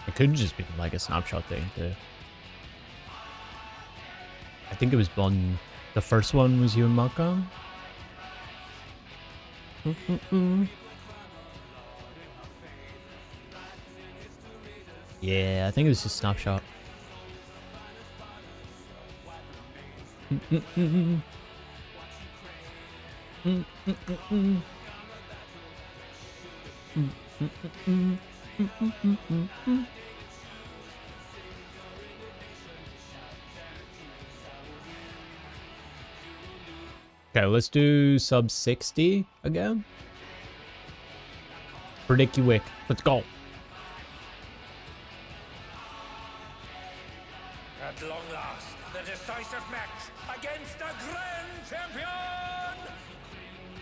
It could just be like a snapshot thing too. I think it was one. The first one was you and Malcolm. Yeah, I think it was just snapshot. Okay, let's do sub 60 again. Predict you wick. Let's go. At long last, the decisive match against the Grand Champion!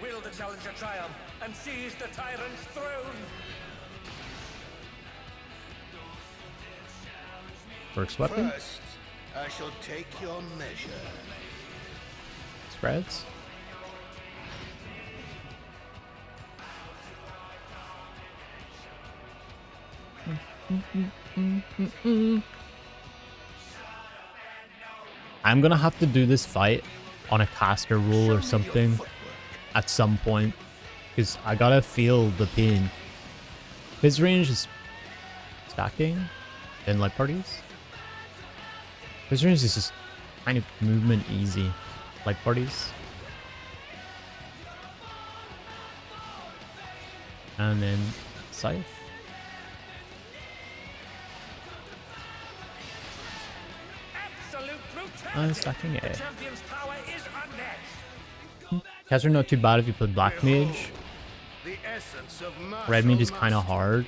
Will the challenger triumph and seize the tyrant's throne? First weapon. First, I shall take your measure. Spreads. I'm gonna have to do this fight on a caster rule or something at some point, because I gotta feel the pain. His range is stacking in light parties. His range is just kind of movement easy. Light parties. And then Scythe. Absolute brutality. I'm stacking The A. champion's power is unmatched. Cats are not too bad if you play Black Mage. The essence of Red Mage is martial kind of mastery. hard.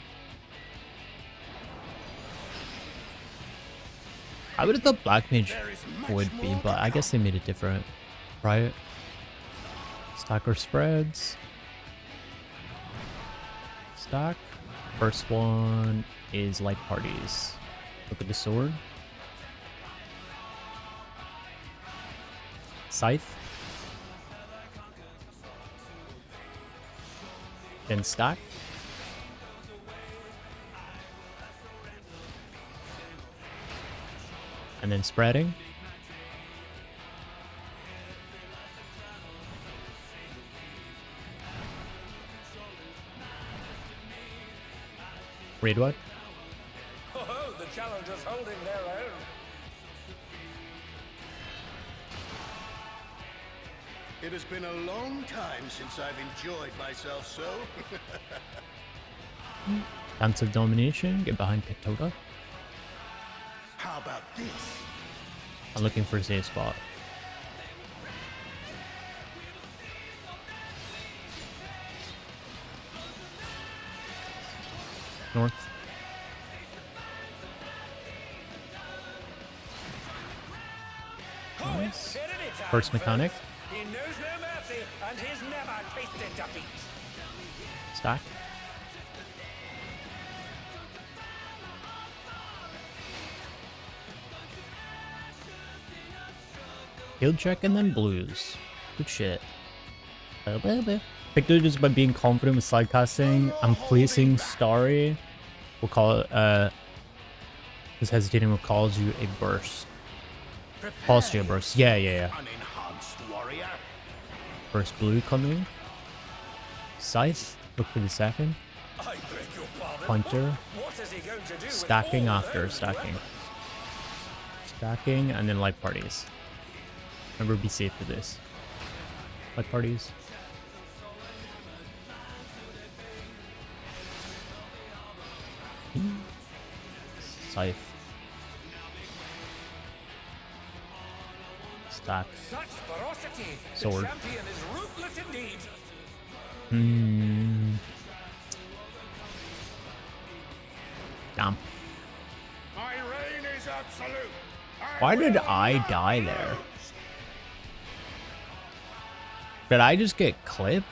I would have thought Black Mage There is much would be, more but to I guess they made it different. Right? Stack or spreads. Stack. First one is light parties. Look at the sword. Scythe. Then stack. And then spreading. Read what? Oh, the challenger's holding their own. It has been a long time since I've enjoyed myself so. Dance of Domination. Get behind Pictoda. How about this? I'm looking for a safe spot. North. Oh, it's tyranny time, First mechanic. folks. He knows no mercy, and he's never tasted defeat. Stack. Field check and then blues. Good shit. Picked it just by being confident with sidecasting. I'm placing Starry. We'll call it, is hesitating what calls you a burst. Calls you a burst. Yeah. An enhanced warrior. Burst blue coming. Scythe. Look for the second. I beg your pardon. Punter. What is he going to do with Stacking all after those stacking. weapons? Stacking and then light parties. Remember, be safe with this. Light parties. Scythe. Stack. Such ferocity. Sword. The champion is ruthless indeed. Damn. My reign is absolute. Why did I die there? Did I just get clipped?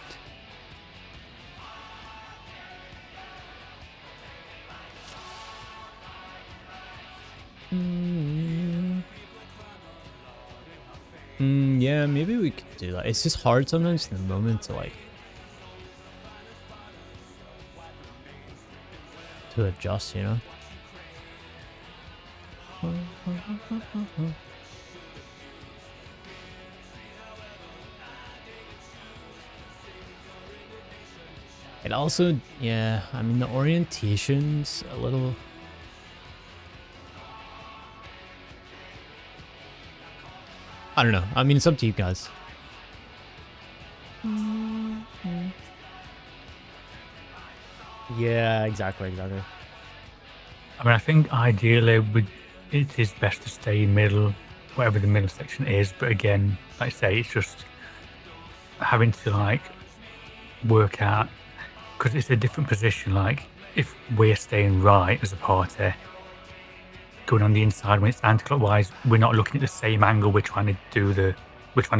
Yeah, maybe we could do that. It's just hard sometimes in the moment to like adjust, you know? It also, yeah, I mean, the orientation's a little... I don't know. I mean, it's up to you guys. Yeah, exactly. I mean, I think ideally it is best to stay in middle, whatever the middle section is. But again, like I say, it's just having to like work out, because it's a different position. Like if we're staying right as a party, going on the inside when it's anti-clockwise, we're not looking at the same angle. We're trying to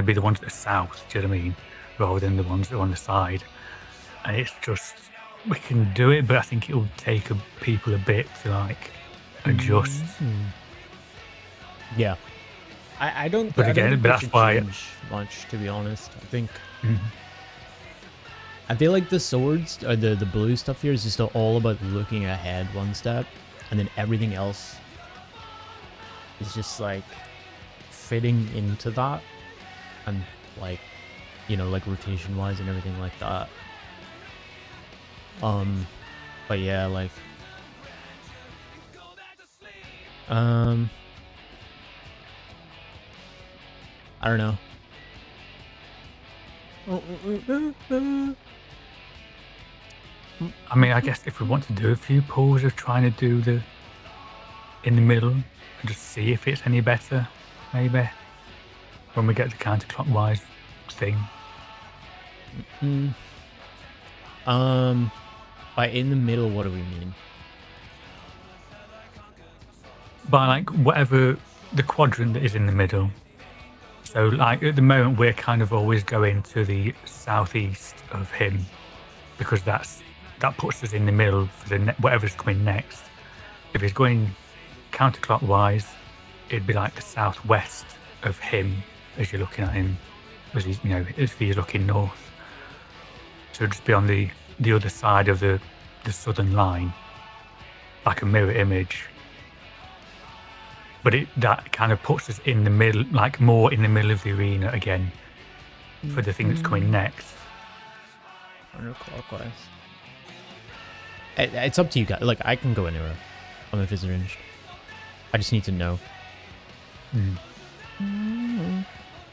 be the ones that are south. Do you know what I mean? Rather than the ones that are on the side. And it's just, we can do it, but I think it'll take people a bit to like adjust. Yeah, I don't. But I again, don't think but it that's should why change much, to be honest. I think. I feel like the swords or the blue stuff here is just all about looking ahead one step, and then everything else is just like fitting into that, and like, you know, like rotation wise and everything like that. But yeah, like, I don't know. I mean, I guess if we want to do a few pulls of trying to do the in the middle and just see if it's any better, maybe when we get the counterclockwise thing. By in the middle, what do we mean? By like whatever the quadrant that is in the middle. So like at the moment we're kind of always going to the southeast of him, because that puts us in the middle for the whatever's coming next. If he's going counterclockwise, it'd be like the southwest of him as you're looking at him, as he's, you know, if he's looking north. So it'd just be on the other side of the southern line, like a mirror image. But that kind of puts us in the middle, like more in the middle of the arena again, for the thing that's coming next. Counterclockwise. It's up to you guys. Like, I can go anywhere on the visitor range. I just need to know.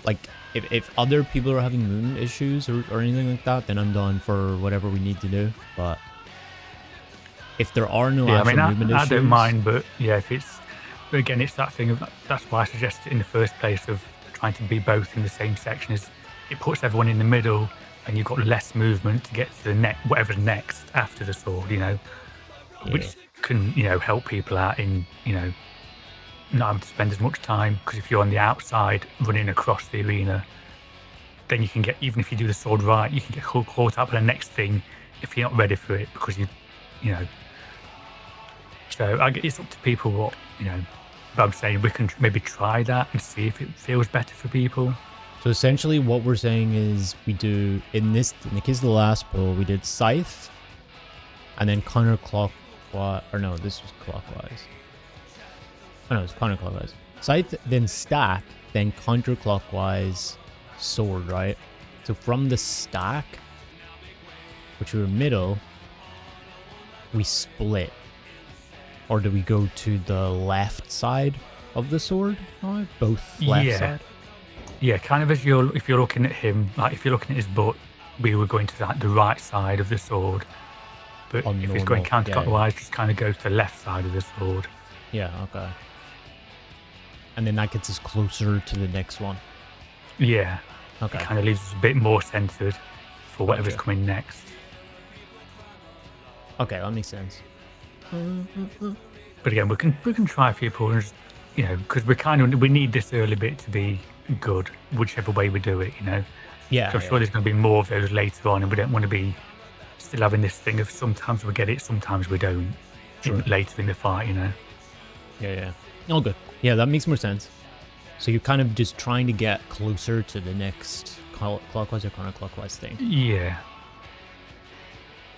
Like, if other people are having moon issues or anything like that, then I'm down for whatever we need to do. But if there are no actual movement issues, I don't mind. But yeah, but again, it's that thing of that's why I suggested in the first place of trying to be both in the same section. Is it puts everyone in the middle, and you've got less movement to get to the whatever's next after the sword, you know, which can, you know, help people out in, you know, not having to spend as much time, because if you're on the outside running across the arena, then you can get, even if you do the sword right, you can get caught up in the next thing if you're not ready for it, because you know. So it's up to people what, you know, but I'm saying we can maybe try that and see if it feels better for people. So essentially what we're saying is we do, in the case of the last pull, we did scythe, and then counterclockwise, or no, this was clockwise. Oh no, it's counterclockwise. Scythe, then stack, then counterclockwise sword, right? So from the stack, which were middle, we split. Or do we go to the left side of the sword? Oh, both left side? Yeah, kind of if you're looking at him, like if you're looking at his butt, we were going to the right side of the sword. But if he's going counterclockwise, just kind of go to the left side of the sword. Yeah, okay. And then that gets us closer to the next one. Yeah. Okay. It kind of leaves us a bit more centered for whatever's coming next. Okay, that makes sense. But again, we can try a few pulls, you know, because we need this early bit to be good, whichever way we do it, you know. Yeah. So I'm sure there's going to be more of those later on, and we don't want to be still having this thing of sometimes we get it, sometimes we don't. Later in the fight, you know. Yeah. All good. Yeah, that makes more sense. So you're kind of just trying to get closer to the next clockwise or counterclockwise thing. Yeah.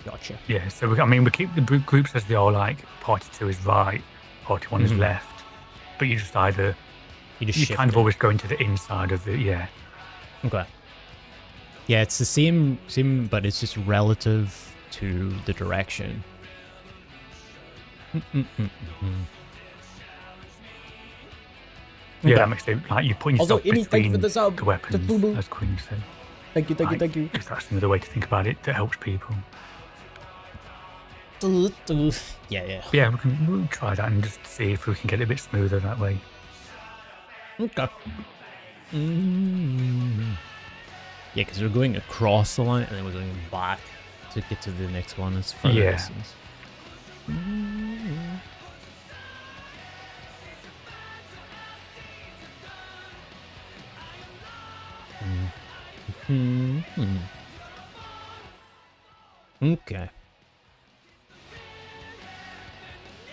Gotcha. Yeah, so we keep the groups as they are, like party 2 is right, party 1 is left, but you just either you kind of always going to the inside of it. Yeah. Okay. Yeah, it's the same, but it's just relative to the direction. Yeah, that makes it like you're putting yourself between the weapons, as Queen said. Thank you. If that's another way to think about it, that helps people. Yeah. Yeah, we'll try that and just see if we can get it a bit smoother that way. Okay. Yeah, because we're going across the line and then we're going back to get to the next one. It's further distance. Okay.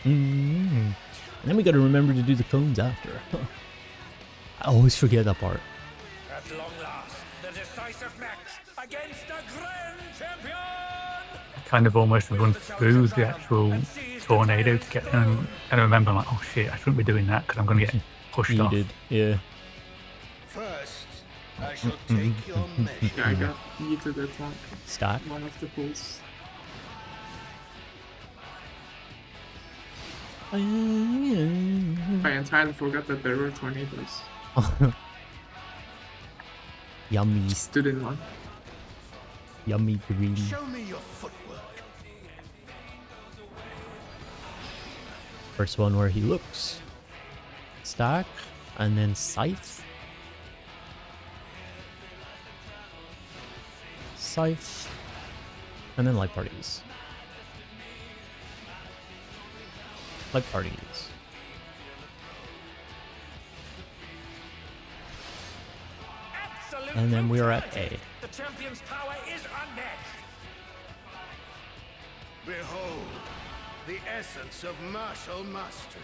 And then we got to remember to do the cones after. I always forget that part. At long last, the decisive match against the Grand Champion! Kind of almost run through the actual tornado to get and I remember like, oh shit, I shouldn't be doing that because I'm going to get pushed off. Yeah. First, I shall take your measure. Yeah, I got yeeted at Stack. one of the pulls. I entirely forgot that there were tornadoes. Yummy. Stood in one. Yummy green. Show me your footwork. First one where he looks. Stack. And then scythe. Scythe. And then light parties. Light parties. Absolute And then we are at brutality. A. The champion's power is unmatched. Behold, the essence of martial mastery.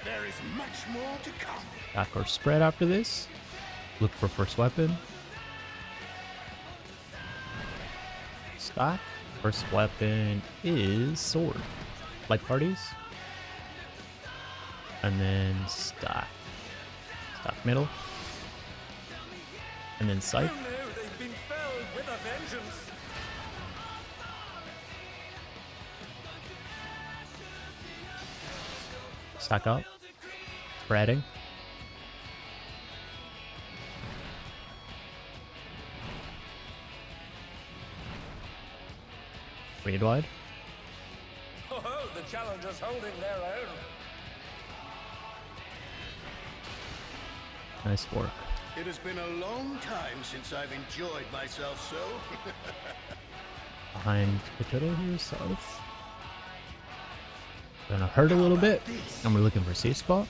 There is much more to come. Back or spread after this. Look for first weapon. Stack. First weapon is sword. Light parties. And then stack. Stack middle. And then scythe. Who knew they've been felled with a vengeance? Stack up. Spreading. Read wide. Oh, the challengers holding their own. Nice work. It has been a long time since I've enjoyed myself so. Behind potato here, south. Gonna hurt a little bit. And we're looking for a safe spot.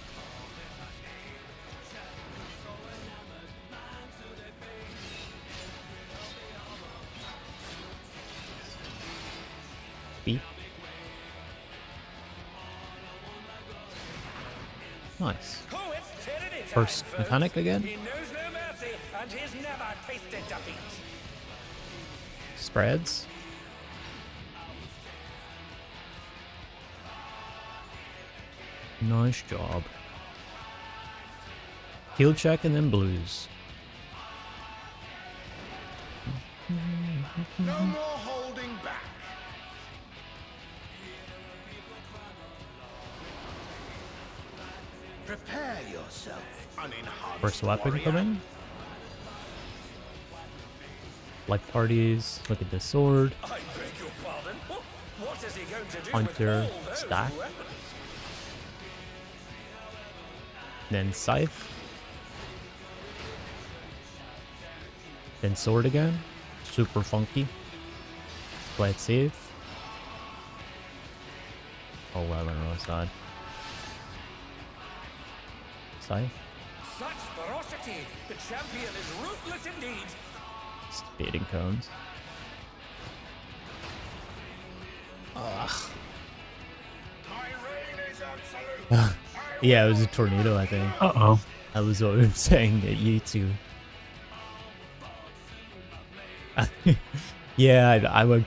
happy. Nice. Oh, it's tyranny time, First folks. mechanic again. He knows no mercy, and he's never tasted defeat. Spreads. Nice job. Heal check and then blues. No more holding back. Prepare yourself, unenhanced First weapon warrior. coming. Like parties. Look at this sword. I beg your pardon. What is he going to do Hunter, with all those stack. weapons? Then scythe. Then sword again. Super funky. Play it safe. 11 on the side. Scythe. Such ferocity! The champion is ruthless indeed. Speeding cones. Ugh. My reign is absolute. Yeah, it was a tornado, I think. Uh-oh. I was what I was saying at you two. Yeah, I would.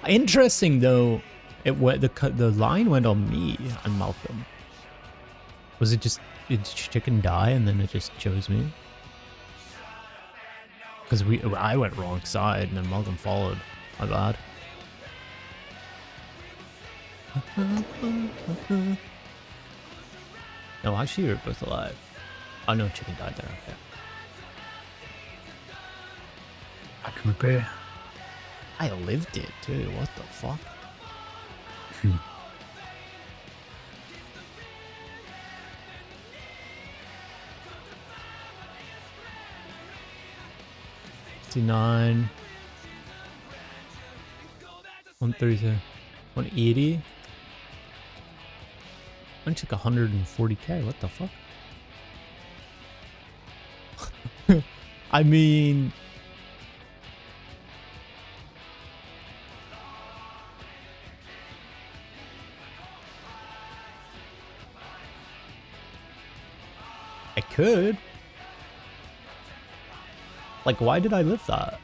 Interesting though. It went the line went on me and Malcolm. Was it just did chicken die and then it just chose me? Because I went wrong side and then Malcolm followed. My bad. No, actually we were both alive. Oh no, chicken died there. Okay. I can repair. I lived it too. What the fuck? $69. 130. 180. I took 140k. What the fuck? I mean, I could. Like, why did I live that?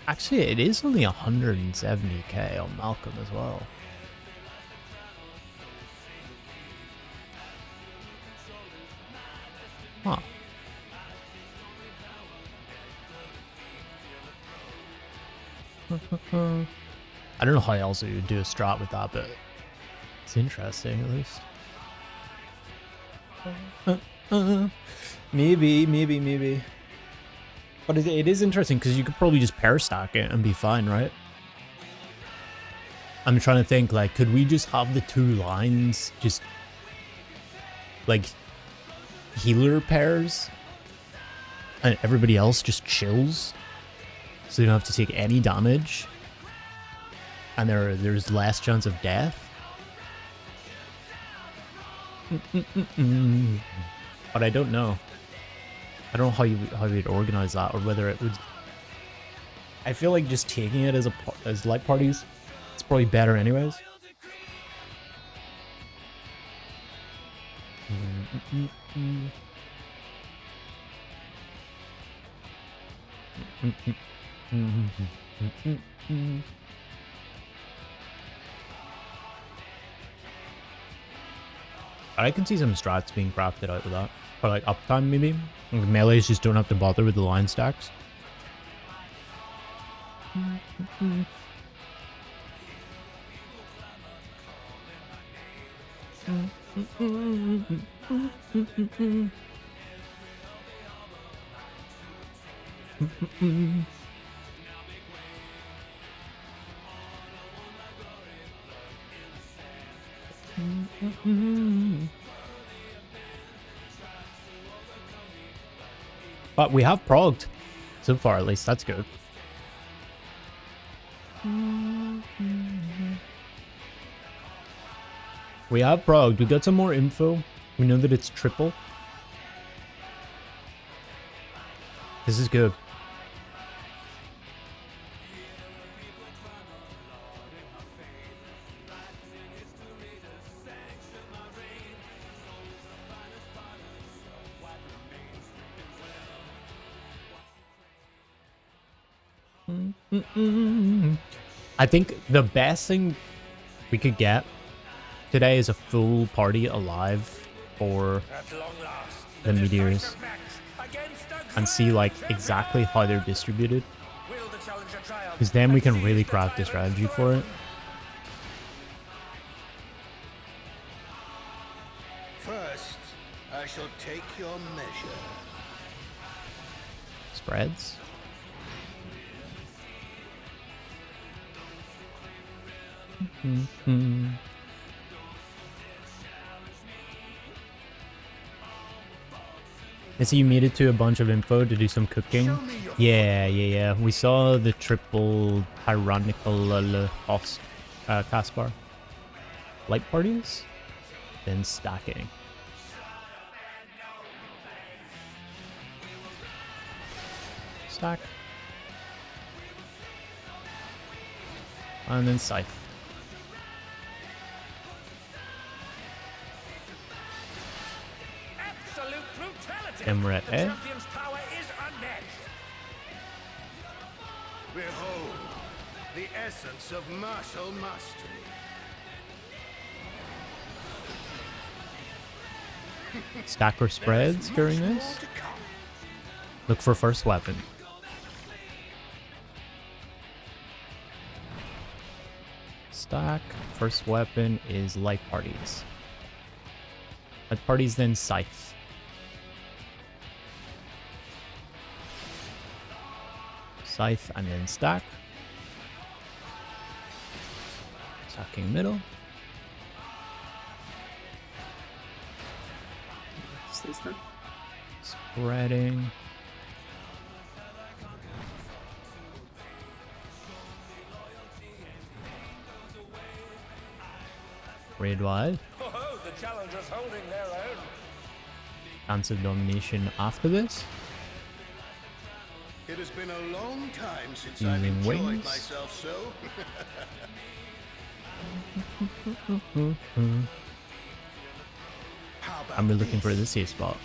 Actually, it is only 170k on Malcolm as well. Huh. I don't know how else you would do a strat with that, but it's interesting at least. Maybe. But it is interesting because you could probably just pair stack it and be fine, right? I'm trying to think, like, could we just have the two lines just like healer pairs and everybody else just chills so you don't have to take any damage and there's less chance of death? But I don't know. I don't know how you'd organize that, or whether it would. I feel like just taking it as light parties, it's probably better anyways. I can see some strats being crafted out of that. Or like uptime maybe. Like melees just don't have to bother with the line stacks. But we have progged so far, at least. That's good. We have Prog. We got some more info. We know that it's triple. This is good. I think the best thing we could get today is a full party alive for the meteors and see like exactly how they're distributed, because then we can really craft a strategy for it. First, I shall take your measure. Spreads. I see you made it to a bunch of info to do some cooking. Yeah. We saw the triple tyrannical host Caspar. Light parties, then stacking. Stack. And then scythe. And we're at A. Behold, the essence of martial mastery. Stack or spreads during this. Look for first weapon. Stack. First weapon is light parties. Light parties, then scythe. Scythe and then stack. Stacking middle. Stay stuck. Spreading. Raid wide. Oh, the challengers holding their own. Chance of domination after this. It has been a long time since Using I've enjoyed wings. myself so. How about I'm really looking for this? the safe spot.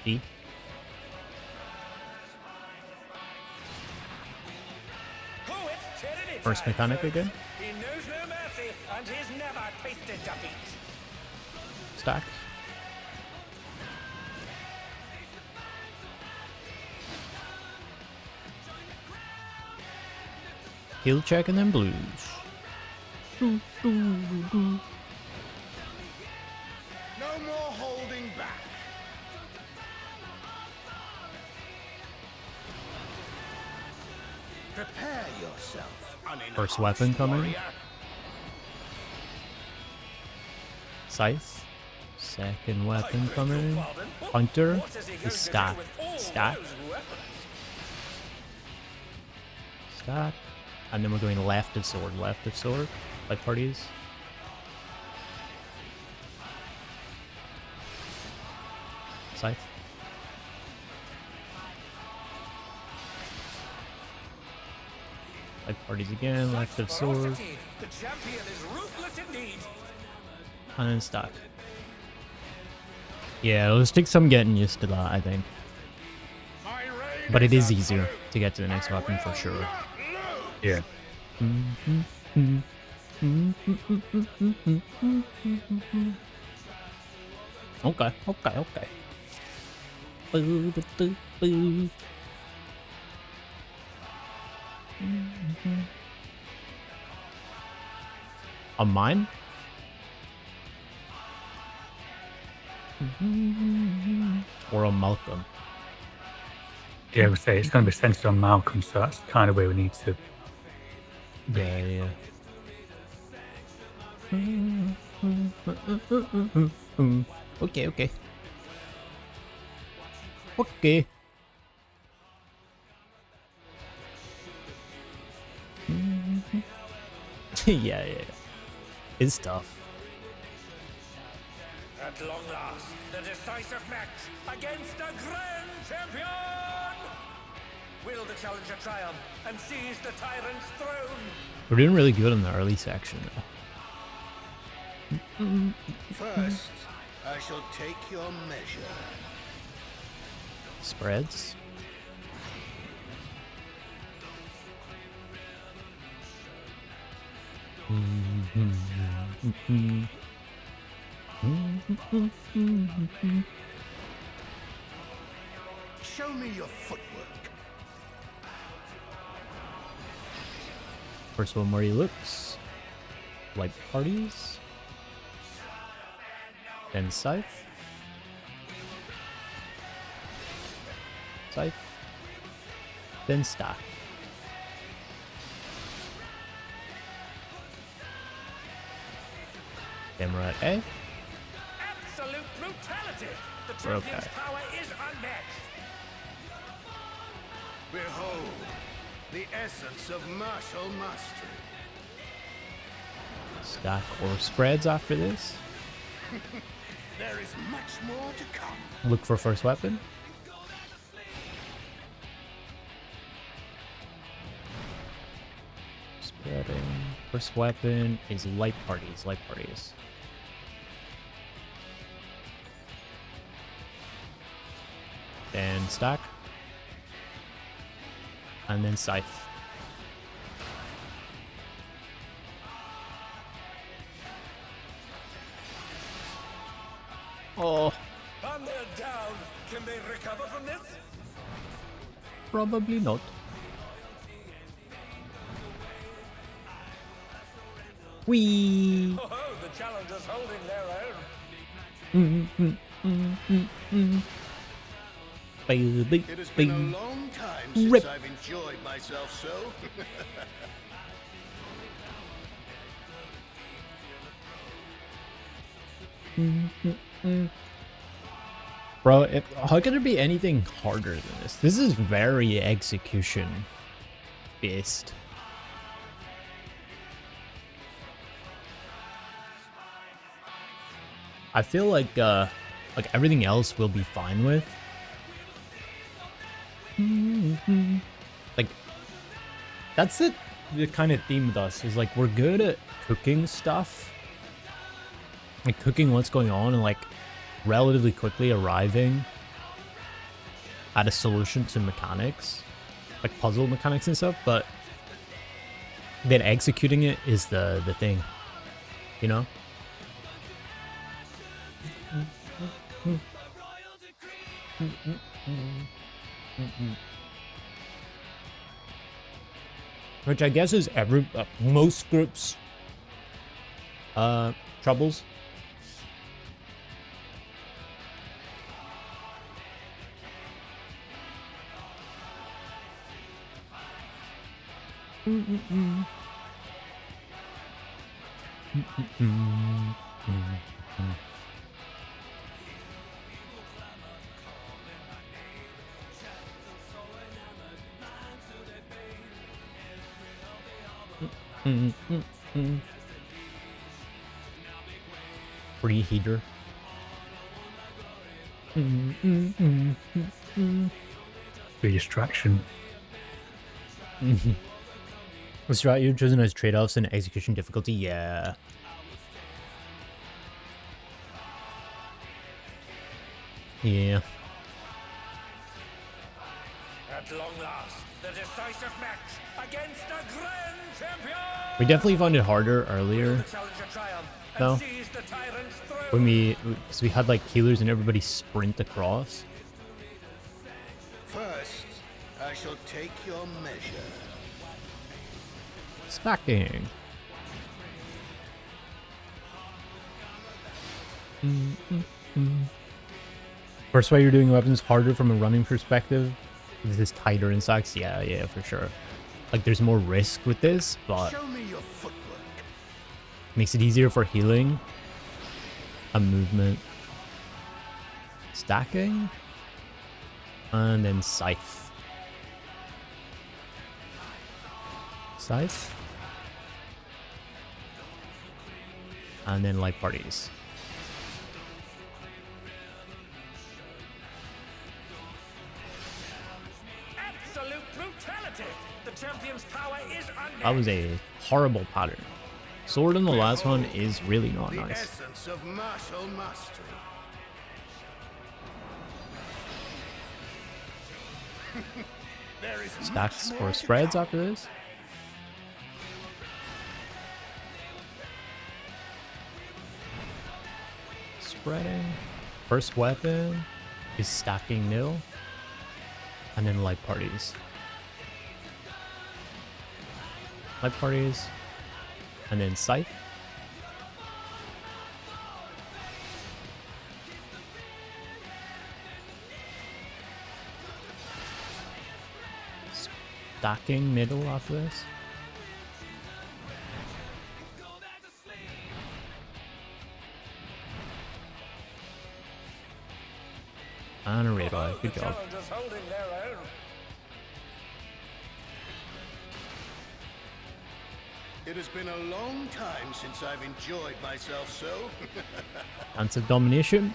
D. Oh, it's tyranny First time, mechanic folks. again. He knows no mercy, and he's never tasted defeat. Stack. Heal check and then blues. No more holding back. Prepare yourself, First weapon coming. warrior. Scythe. Second weapon coming. Hunter. What is he going The to stack. do with all Stack. those weapons? Stack. And then we're going left of sword. Left of sword. Light parties. Scythe. Light parties again. Left of sword. Ferocity. The champion is ruthless indeed. And then stack. Yeah, it'll just take some getting used to that, I think. My reign But it is absolute. easier to get to the next I weapon for will sure. not lose. Yeah. Okay. Boo, boo, boo, boo. On mine? Or on Malcolm? Yeah, I would say it's going to be centered on Malcolm, so that's kind of where we need to. Yeah. Okay. Okay. Yeah. It's tough. At long last, the decisive match against the Grand Champion! Will the challenger triumph and seize the tyrant's throne? We're doing really good in the early section. First, I shall take your measure. Spreads. Show me your footwork. First one where he looks. Light parties. Then scythe. Scythe. Then stack. Then we're at A. Absolute brutality! The We're champion's okay. power is unmatched! Behold, the essence of martial mastery. Stack or spreads after this. There is much more to come. Look for first weapon. Spreading. First weapon is light parties. Light parties. Then stack. And then scythe. Oh, And they're down. Can they recover from this? probably not. Whee! Oh, the challenger's holding their own. Baby, It has been a baby. long time since Rip. I've enjoyed myself so. Bro, how could it be anything harder than this? This is very execution based. I feel like everything else we'll be fine with. Like, that's the kind of theme with us, is like we're good at cooking stuff. Like cooking what's going on and like relatively quickly arriving at a solution to mechanics, like puzzle mechanics and stuff, but then executing it is the thing, you know? Which I guess is most groups troubles. Preheater. Be a distraction. What's right? You've chosen as trade-offs and execution difficulty. Yeah. Yeah. At long last, the decisive match against the Grand Champion! We definitely found it harder Will earlier the challenger triumph and No. seize the tyrant's throne? when because we had like healers and everybody sprint across. First, I shall take your measure. Stacking. First way you're doing weapons harder from a running perspective. This is tighter in stacks. Yeah, for sure. Like there's more risk with this, but Show me your footwork. makes it easier for healing. A movement. Stacking. And then Scythe. Scythe. And then Light Parties. Absolute brutality. The champion's power is unmatched. That was a horrible pattern. Sword in the last one is really not The nice. essence of martial mastery. There is Stacks much or more to spreads come. after this. Spreading. First weapon is stacking nil. And then light parties. Light parties. And then scythe. Stacking middle after this. And a radar. Good The job. challengers holding their own. It has been a long time since I've enjoyed myself so. Dance of domination.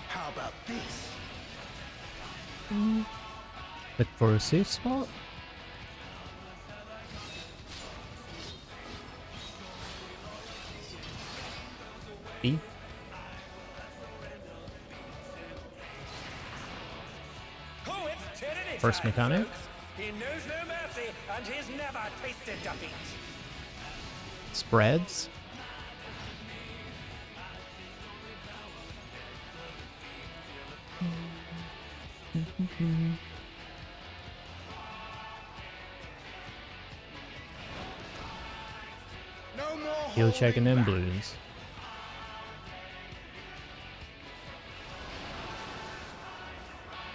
How about this? Look for a safe spot. B. Oh, it's tyranny First time, mechanic. folks. He knows no mercy, and he's never tasted defeat. Spreads. No more Heal check and then holding back. blues.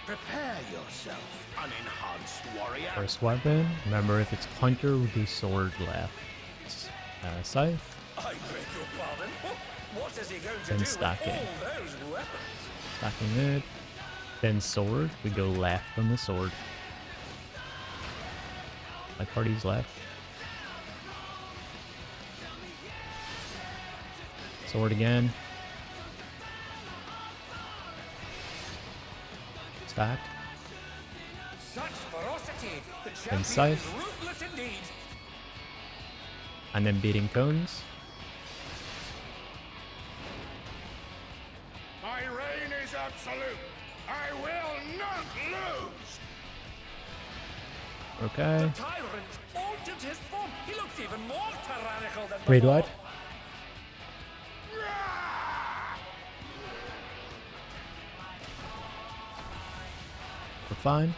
Prepare yourself, unenhanced warrior. First weapon. Remember, if it's hunter, we do sword left. Scythe. I beg your pardon. What is he going to Then do stacking. with all those weapons? Stacking it. Then sword. We go left on the sword. My party's left. Sword again. Stack. Such ferocity. The champion scythe. is ruthless indeed. And then beating cones. My reign is absolute. I will not lose. Okay. Tyrant altered his form. He looks even more tyrannical than Raid before. wide. We're fine.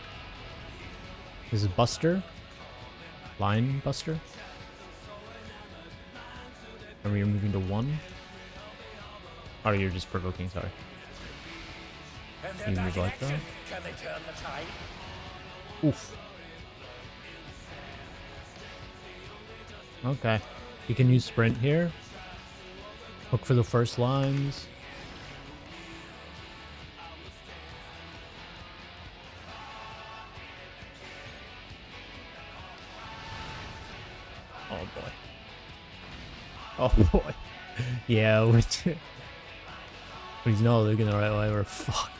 This is Buster. Line Buster. And we are moving to 1. Oh, you're just provoking, sorry. And they're You back move in like action. that. Can they turn the tide? Oof. Okay. You can use sprint here. Look for the first lines. Oh boy. Oh boy. Yeah, which he's not looking the right way, we're fucked.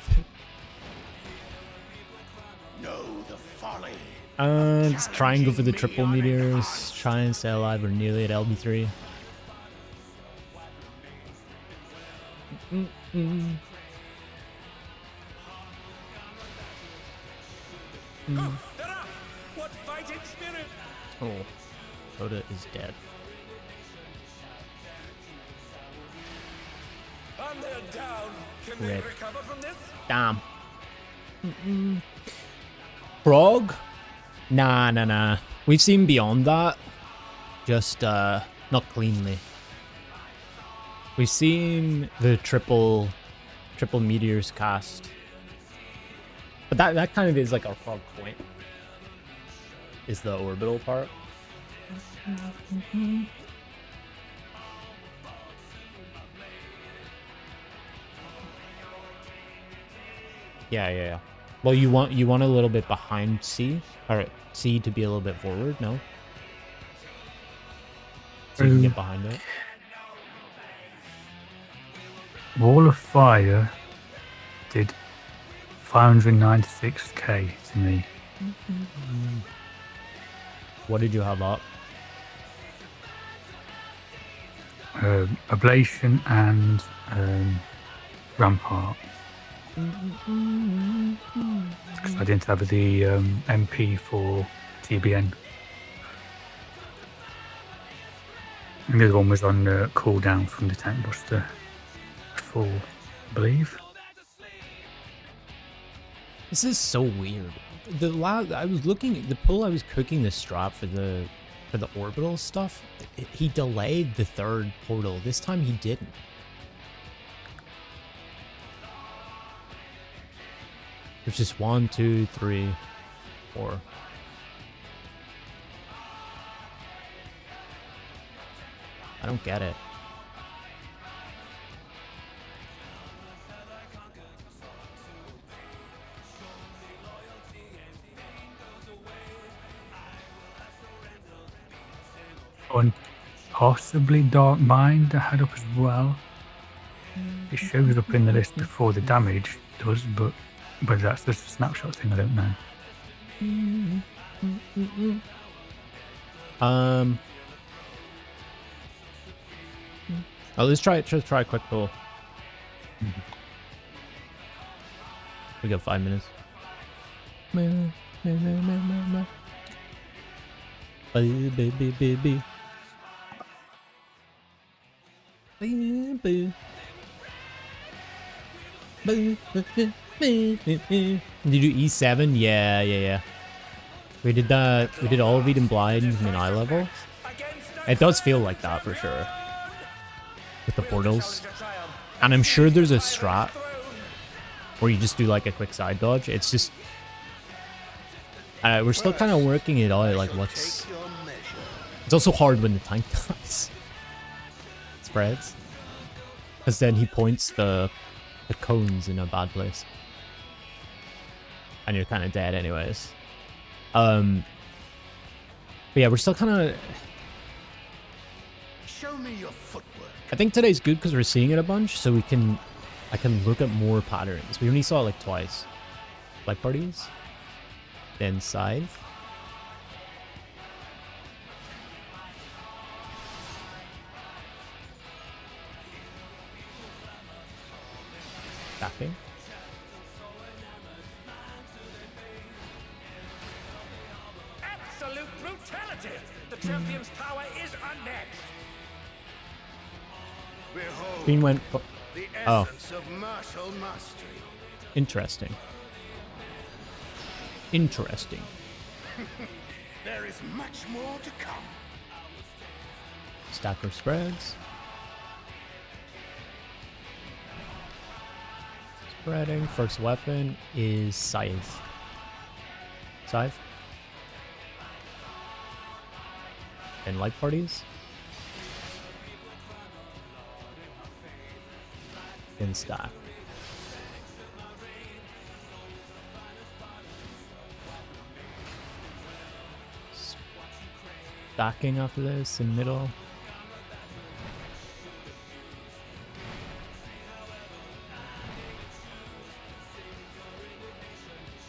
Know the folly. Just try and go for the triple meteors. Try and stay alive. We're nearly at LB3. Oh, they're up! What fighting spirit! Oh, Coda is dead. And they're down. Can Red. they recover from this? Damn. Prog? Nah. We've seen beyond that. Just, not cleanly. We've seen the triple meteors cast. But that kind of is like our Prog point. Is the orbital part. Yeah. Well, you want a little bit behind C, or C to be a little bit forward. No. So you can get behind it. Wall of Fire did 596k to me. What did you have up? Ablation and Rampart. Because I didn't have the MP for TBN. And the other one was on cooldown from the Tank Buster 4, I believe. This is so weird. I was looking at the pull. I was cooking the strap for the orbital stuff. He delayed the third portal. This time he didn't. There's just 1, 2, 3, 4. I don't get it. And possibly Dark Mind I had up as well. It shows up in the list before the damage does, but whether that's just a snapshot thing, I don't know. Oh, let's try a quick pull. We got 5 minutes. Baby. Did you do E7? Yeah. We did that. We did all of Eden Blind in eye level. It does feel like that for sure. With the portals. And I'm sure there's a strat where you just do like a quick side dodge. It's just... we're still kind of working it out, like what's... It's also hard when the tank dies. Spreads. Because then he points the cones in a bad place. And you're kind of dead anyways. But yeah, we're still kind of... Show me your footwork. I think today's good because we're seeing it a bunch, so I can look at more patterns. We only saw it like twice. Like parties. Then scythe. Tapping. Absolute brutality! The champion's power is unmatched. Behold, Green went... the Oh. essence of martial mastery. Interesting. There is much more to come. Stacker spreads. Spreading. First weapon is scythe. Scythe. And light parties. And stack. Stacking after this in middle.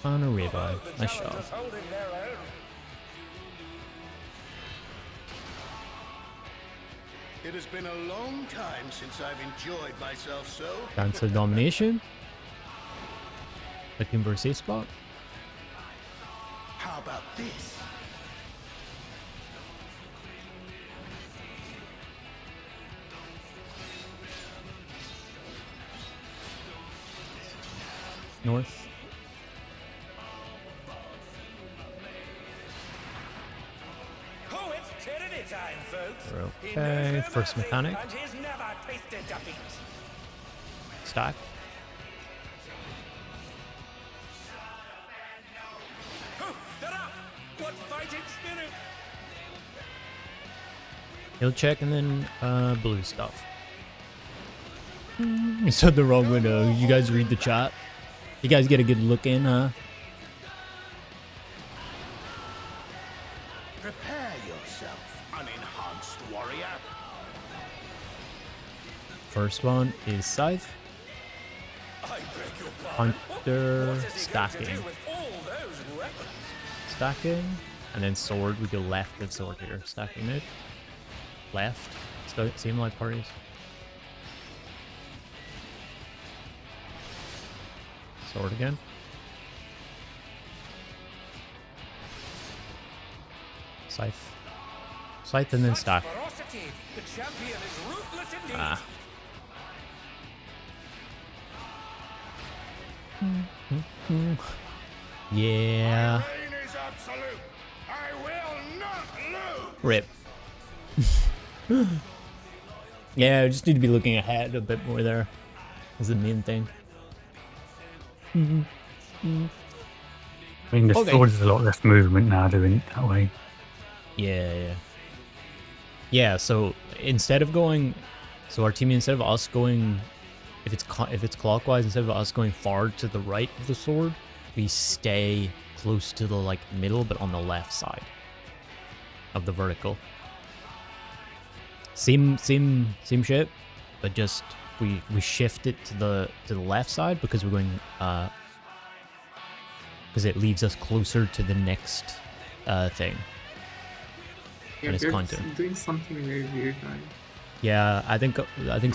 On a revive. Nice shot. It has been a long time since I've enjoyed myself so. Cancel domination. Looking for a safe spot. How about this? North. Oh, it's tyranny time, folks. We're He okay. knows no First mercy, mechanic. And he's never tasted defeat. Stack. Oh, they're up! What fighting spirit! He'll check and then blue stuff. You said the wrong window. You guys read the chat. You guys get a good look in, huh? Prepare yourself, unenhanced warrior. First one is Scythe. I beg your pardon. Hunter, What is he going to stacking. do with all those weapons? Stacking. And then sword. We go left with sword here. Stacking mid. Left. Seem like parties. Sword again. Scythe. Scythe and then stack. Ferocity. The champion is ruthless indeed. Ah. Yeah. Reign is absolute. I will not lose. Rip. Yeah, I just need to be looking ahead a bit more there. Is the main thing. I mean, the sword is a lot less movement now doing it that way. Yeah. Yeah, so instead of going... So our team, instead of us going... If it's clockwise, instead of us going far to the right of the sword, we stay close to the like middle, but on the left side of the vertical. Same shit, but just we shift it to the left side because we're going because it leaves us closer to the next thing. Yeah, And it's they're content. doing something very weird. Yeah, I think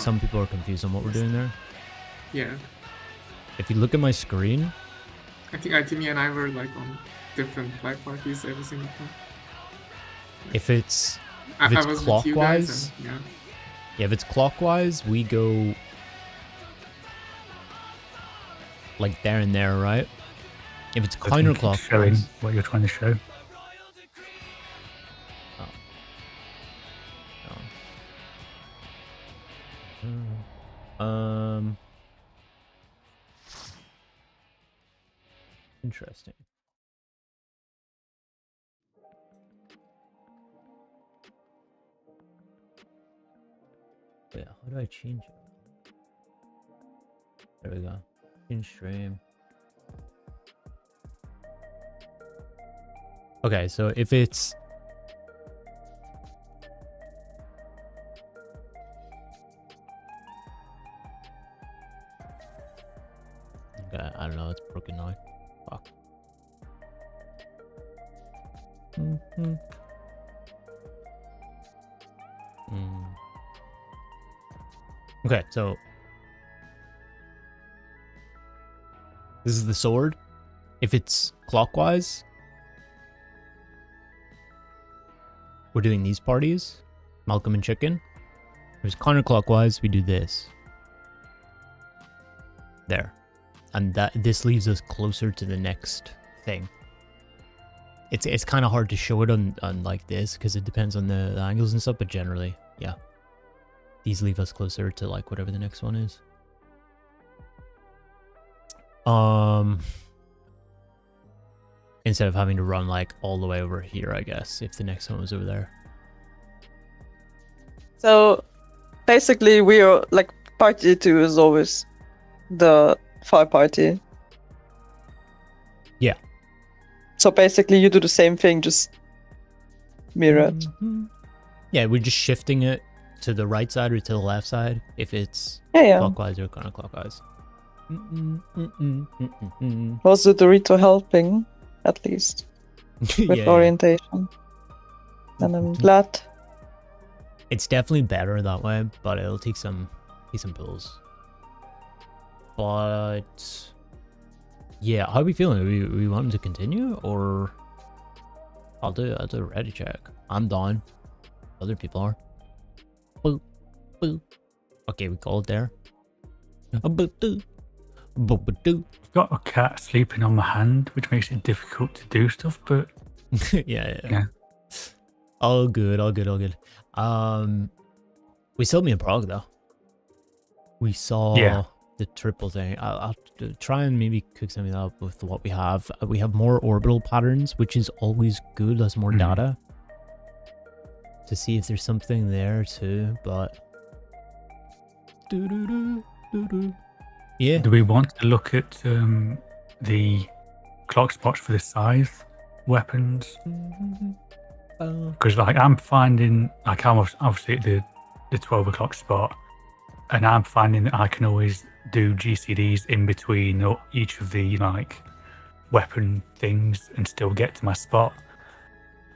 some people are confused on what we're doing there. Yeah, If you look at my screen, I think Itimi and I were like on different flag parties every single time. if it's I it's was with you clockwise, guys and, yeah. yeah, if it's clockwise, we go like there and there, right? If it's I think it's showing counterclockwise, what you're trying to show. Interesting. Yeah, how do I change it? There we go. Change stream. Okay, so if it's okay, I don't know, it's broken now. Fuck. Okay, so this is the sword. If it's clockwise, we're doing these parties, Malcolm and Chicken. If it's counterclockwise, we do this. There. And this leaves us closer to the next thing. It's kind of hard to show it on like this because it depends on the angles and stuff, but generally, yeah. These leave us closer to like whatever the next one is. Instead of having to run like all the way over here, I guess, if the next one was over there. So basically we are like party 2 is always the far party. Yeah. So basically you do the same thing, just mirror it. Yeah, we're just shifting it to the right side or to the left side if it's Yeah. clockwise or counterclockwise. Was the Dorito helping, at least, with Yeah. orientation? And I'm glad. It's definitely better that way, but it'll take some pulls. But yeah, how are we feeling? Are we wanting to continue, or I'll do a ready check. I'm done. Other people are. Boop, boop. Okay, we call it there. Boop, boop, boop, boop, boop. I've got a cat sleeping on my hand, which makes it difficult to do stuff, but Yeah. All good. We still be in Prague though. We saw the triple thing. I'll try and maybe cook something up with what we have. We have more orbital patterns, which is always good. That's more data to see if there's something there too. But Yeah. Do we want to look at the clock spots for the scythe weapons? Because like I'm finding, like I'm obviously at the 12 o'clock spot, and I'm finding that I can always do GCDs in between each of the like weapon things and still get to my spot.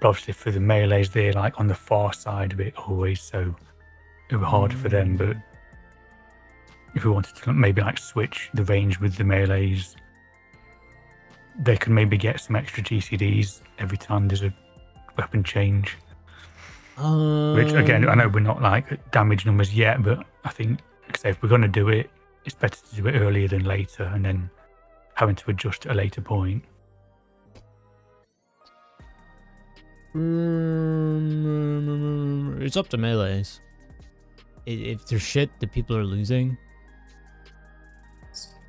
But obviously for the melees, they're like on the far side of it always, so it would be harder for them. But if we wanted to maybe like switch the range with the melees, they can maybe get some extra GCDs every time there's a weapon change. Which again, I know we're not like at damage numbers yet, but I think, like I say, if we're going to do it, it's better to do it earlier than later, and then having to adjust at a later point. It's up to melees. If there's shit that people are losing,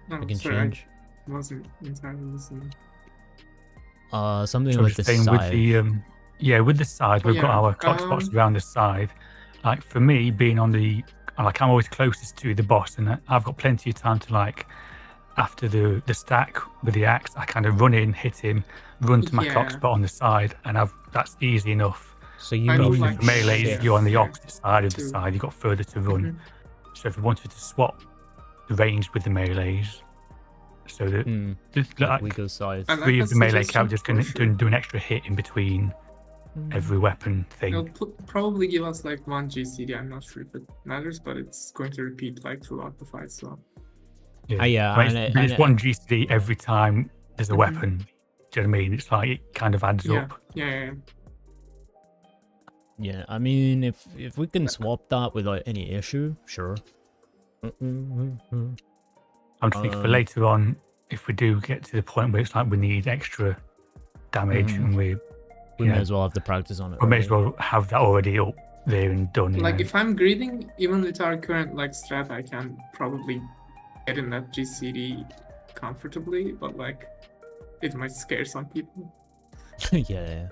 No, I can sorry, change. I wasn't entirely listening. Something So like the saying with side. the with the side, we've got Yeah, our clock spots around the side. Like for me, being on the I'm always closest to the boss, and I've got plenty of time to like after the stack with the axe, I kind of run in, hit him, run to my clock Yeah. spot on the side, and that's easy enough. So you I mean would like like Melees, shift you're on the here opposite side of the too. side. You've got further to run. Mhm. So if we wanted to swap the range with the melees, so that like we go side. I like three that of the melee suggestion characters can for sure. do an extra hit in between every weapon thing. It'll probably give us like 1 GCD. I'm not sure if it matters, but it's going to repeat like throughout the fight. So Yeah, But and it's one GCD every time there's a weapon. Do you know what I mean? It's like it kind of adds yeah, up. yeah. yeah, I mean, if we can swap that without any issue, sure. I'm just thinking for later on, if we do get to the point where it's like we need extra damage and we may as well have the practice on it. we may as well have that already up there and done. Like if I'm greeting, even with our current like strat, I can probably get in that GCD comfortably, but like it might scare some people. yeah.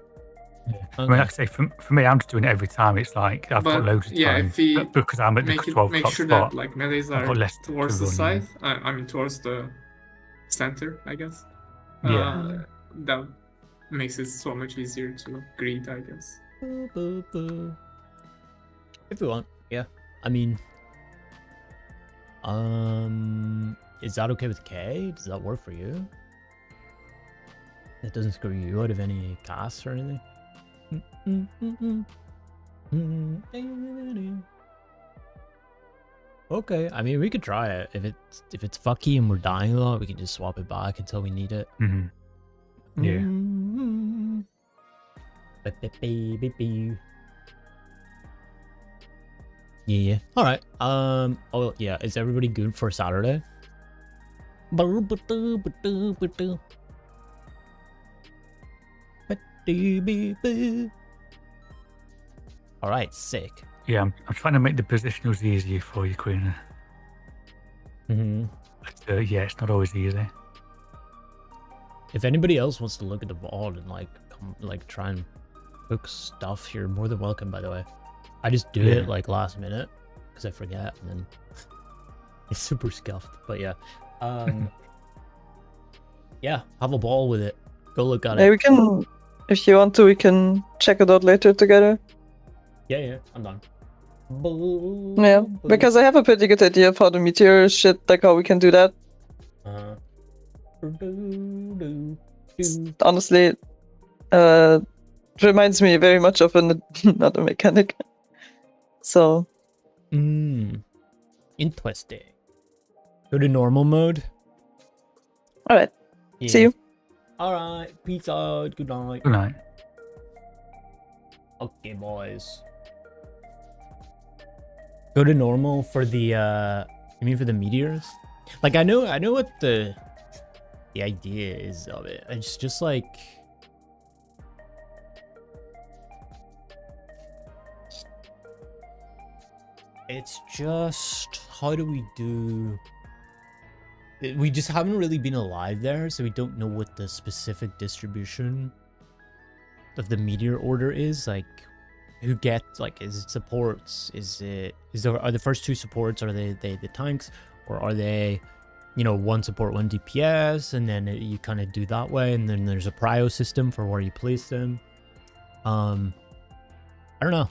I mean, like I say, for me, I'm just doing it every time. It's like I've got But loads of yeah, time if we because I'm at the 12 make o'clock sure spot. that like melees I've are got less to towards the run, side, I mean towards the center, I guess. Yeah. That makes it so much easier to greet, I guess. If we want, yeah. I mean, is that okay with K? Does that work for you? It doesn't screw you out of any casts or anything? Okay, I mean, we could try it. If it's fucky and we're dying a lot, we can just swap it back until we need it. Yeah. Yeah. All right. Oh yeah. Is everybody good for Saturday? All right. Sick. Yeah, I'm trying to make the positionals easier for you, Queen. But yeah, it's not always easy. If anybody else wants to look at the ball and like try and cook stuff, you're more than welcome. By the way, I just do it like last minute because I forget and then it's super scuffed. But yeah, yeah, have a ball with it. Go look at Yeah, it. we can, if you want to, we can check it out later together. Yeah, I'm done. Yeah, because I have a pretty good idea of how the meteor shit, like how we can do that. Honestly, reminds me very much of another mechanic. So. Interesting. Go to normal mode. All right. Yeah. See you. All right. Peace out. Good night. Good night. Okay, boys. Go to normal for the you mean for the meteors? Like I know what the idea is of it. It's just like it's just how do we do we just haven't really been alive there, so we don't know what the specific distribution of the meteor order is. Like who gets, like, is it supports? Are the first two supports, are they the tanks, or are they, you know, one support, one DPS, and then you kind of do that way, and then there's a prio system for where you place them. I don't know.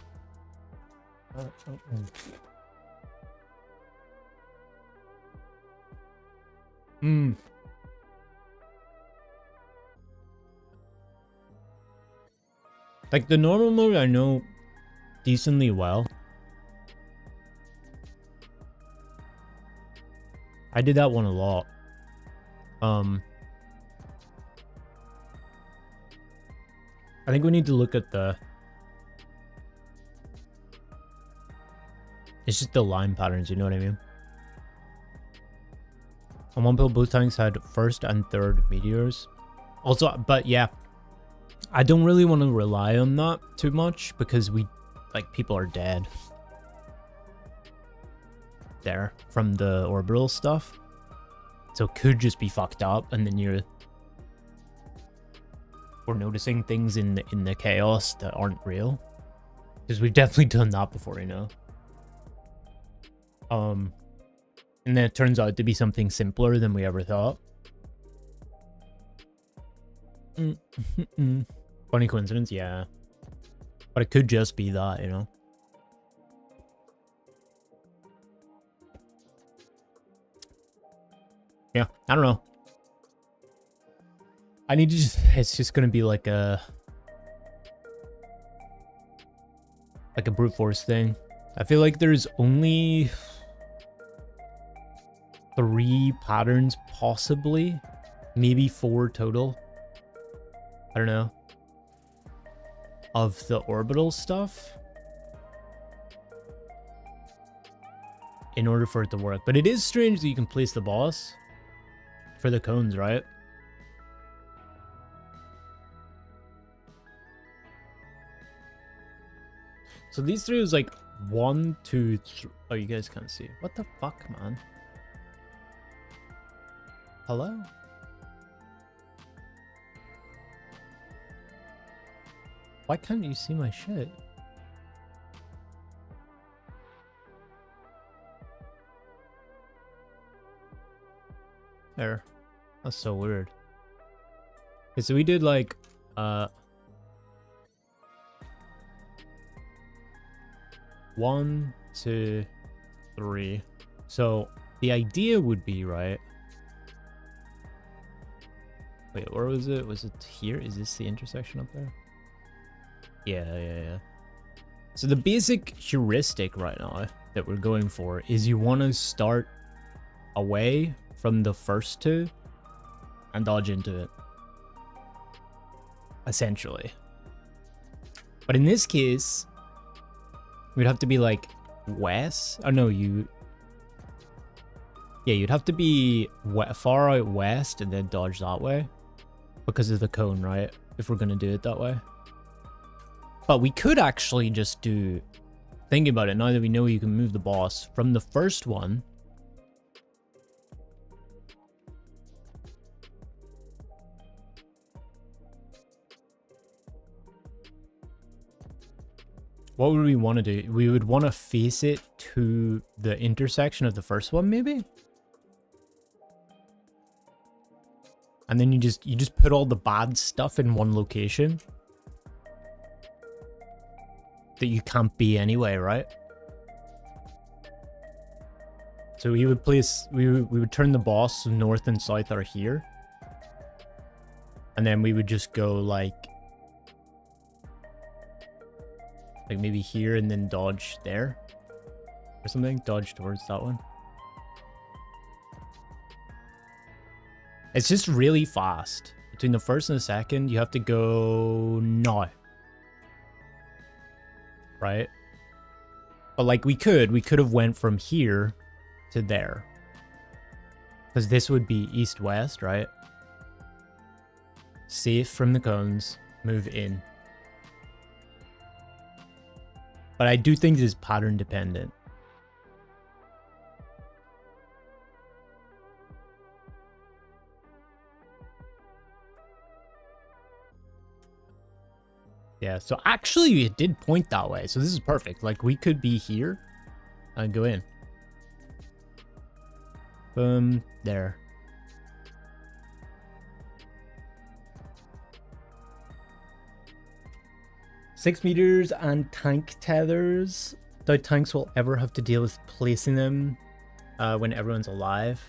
Like the normal mode I know decently well. I did that one a lot. I think we need to look at the... It's just the line patterns, you know what I mean? On one build, both tanks had first and third meteors. Also, but yeah, I don't really want to rely on that too much because people are dead there from the orbital stuff. So it could just be fucked up, and then we're noticing things in the chaos that aren't real. Because we've definitely done that before, you know. And then it turns out to be something simpler than we ever thought. Funny coincidence, yeah. But it could just be that, you know. Yeah, I don't know. I need to just... It's just gonna be like a brute force thing. I feel like there's only 3 patterns, possibly. Maybe 4 total. I don't know. Of the orbital stuff. In order for it to work. But it is strange that you can place the boss for the cones, right? So these 3 was like 1, 2, 3. Oh, you guys can't see. What the fuck, man? Hello? Why can't you see my shit? There. That's so weird. Okay, so we did like 1, 2, 3. So the idea would be, right? Wait, where was it? Was it here? Is this the intersection up there? Yeah. So the basic heuristic right now that we're going for is you want to start away from the first 2 and dodge into it. Essentially. But in this case, we'd have to be like west. Oh no, you'd have to be far out west and then dodge that way because of the cone, right? If we're gonna do it that way. But we could actually just do... Thinking about it, now that we know you can move the boss from the first one. What would we want to do? We would want to face it to the intersection of the first one, maybe? And then you just put all the bad stuff in one location. That you can't be anyway, right? So we would place... We would turn the boss north and south are here. And then we would just go like maybe here and then dodge there or something. Dodge towards that one. It's just really fast. Between the first and the second, you have to go now. Right? But like we could have went from here to there. Because this would be east-west, right? Safe from the cones, move in. But I do think this is pattern dependent. Yeah, so actually it did point that way. So this is perfect. Like we could be here and go in. Boom. There. Six meters and tank tethers. Doubt tanks will ever have to deal with placing them when everyone's alive.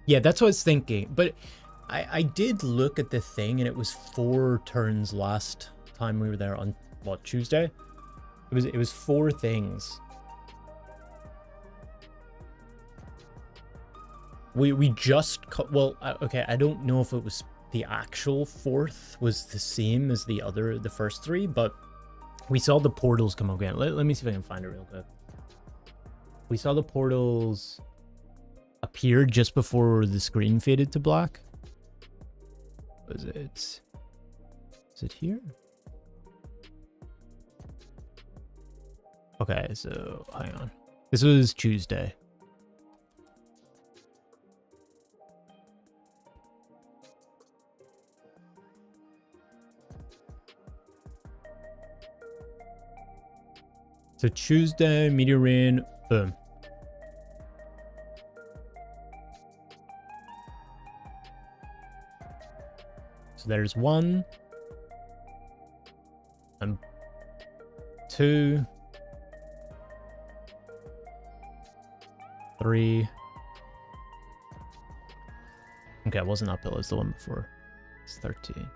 Yeah, that's what I was thinking. But I did look at the thing, and it was 4 turns last time we were there on what, Tuesday? It was 4 things. We just well, okay, I don't know if it was the actual 4th was the same as the first 3, but we saw the portals come again. Let me see if I can find it real quick. We saw the portals appear just before the screen faded to black. Was it? Is it here? Okay, so hang on. This was Tuesday. So Tuesday, meteor rain, boom. So there's 1 and 2, 3. Okay, it wasn't uphill, it was the one before. It's 13.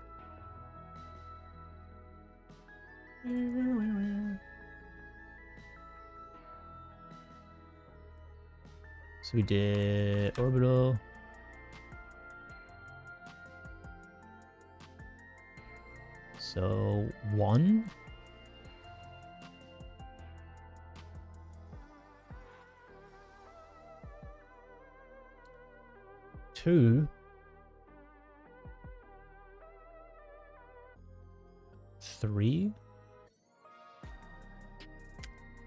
So we did orbital. So 1. 2. 3.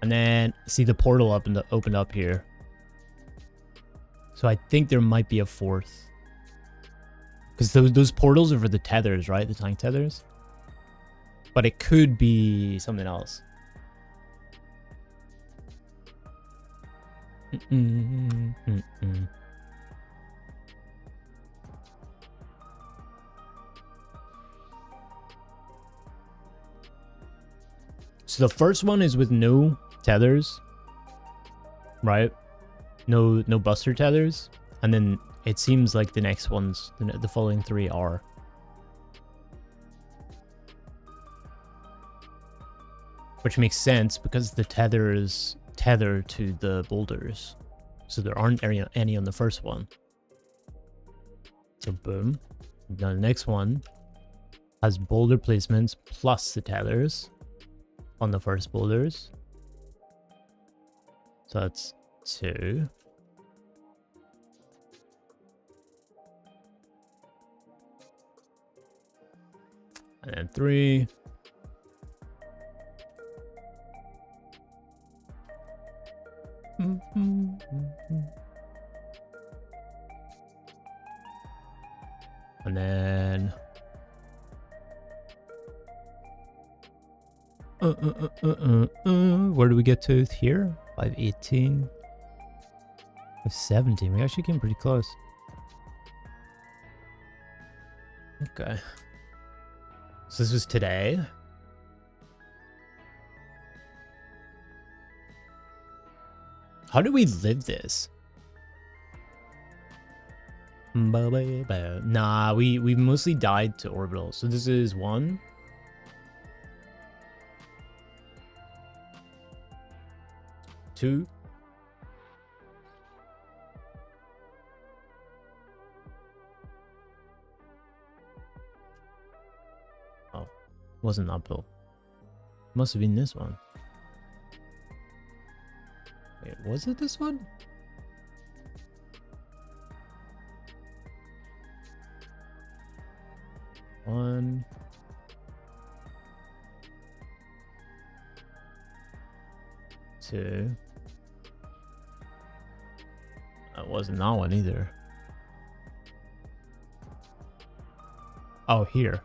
And then see the portal opened up here. So I think there might be a 4th. Because those portals are for the tethers, right? The tank tethers. But it could be something else. So the first one is with no tethers, right? No buster tethers, and then it seems like the next ones, the following 3 are. Which makes sense because the tethers tether to the boulders, so there aren't any on the first one. So boom. Now the next one has boulder placements plus the tethers on the first boulders. So that's 2. And then 3. And then where do we get to here? 518. 517. We actually came pretty close. Okay. So this was today. How do we live this? Nah, we mostly died to orbital. So this is 1. 2. 'Oh, wasn't uphill. Must have been this one. Wait, was it this one? One. 2. That wasn't that one either. Oh, here.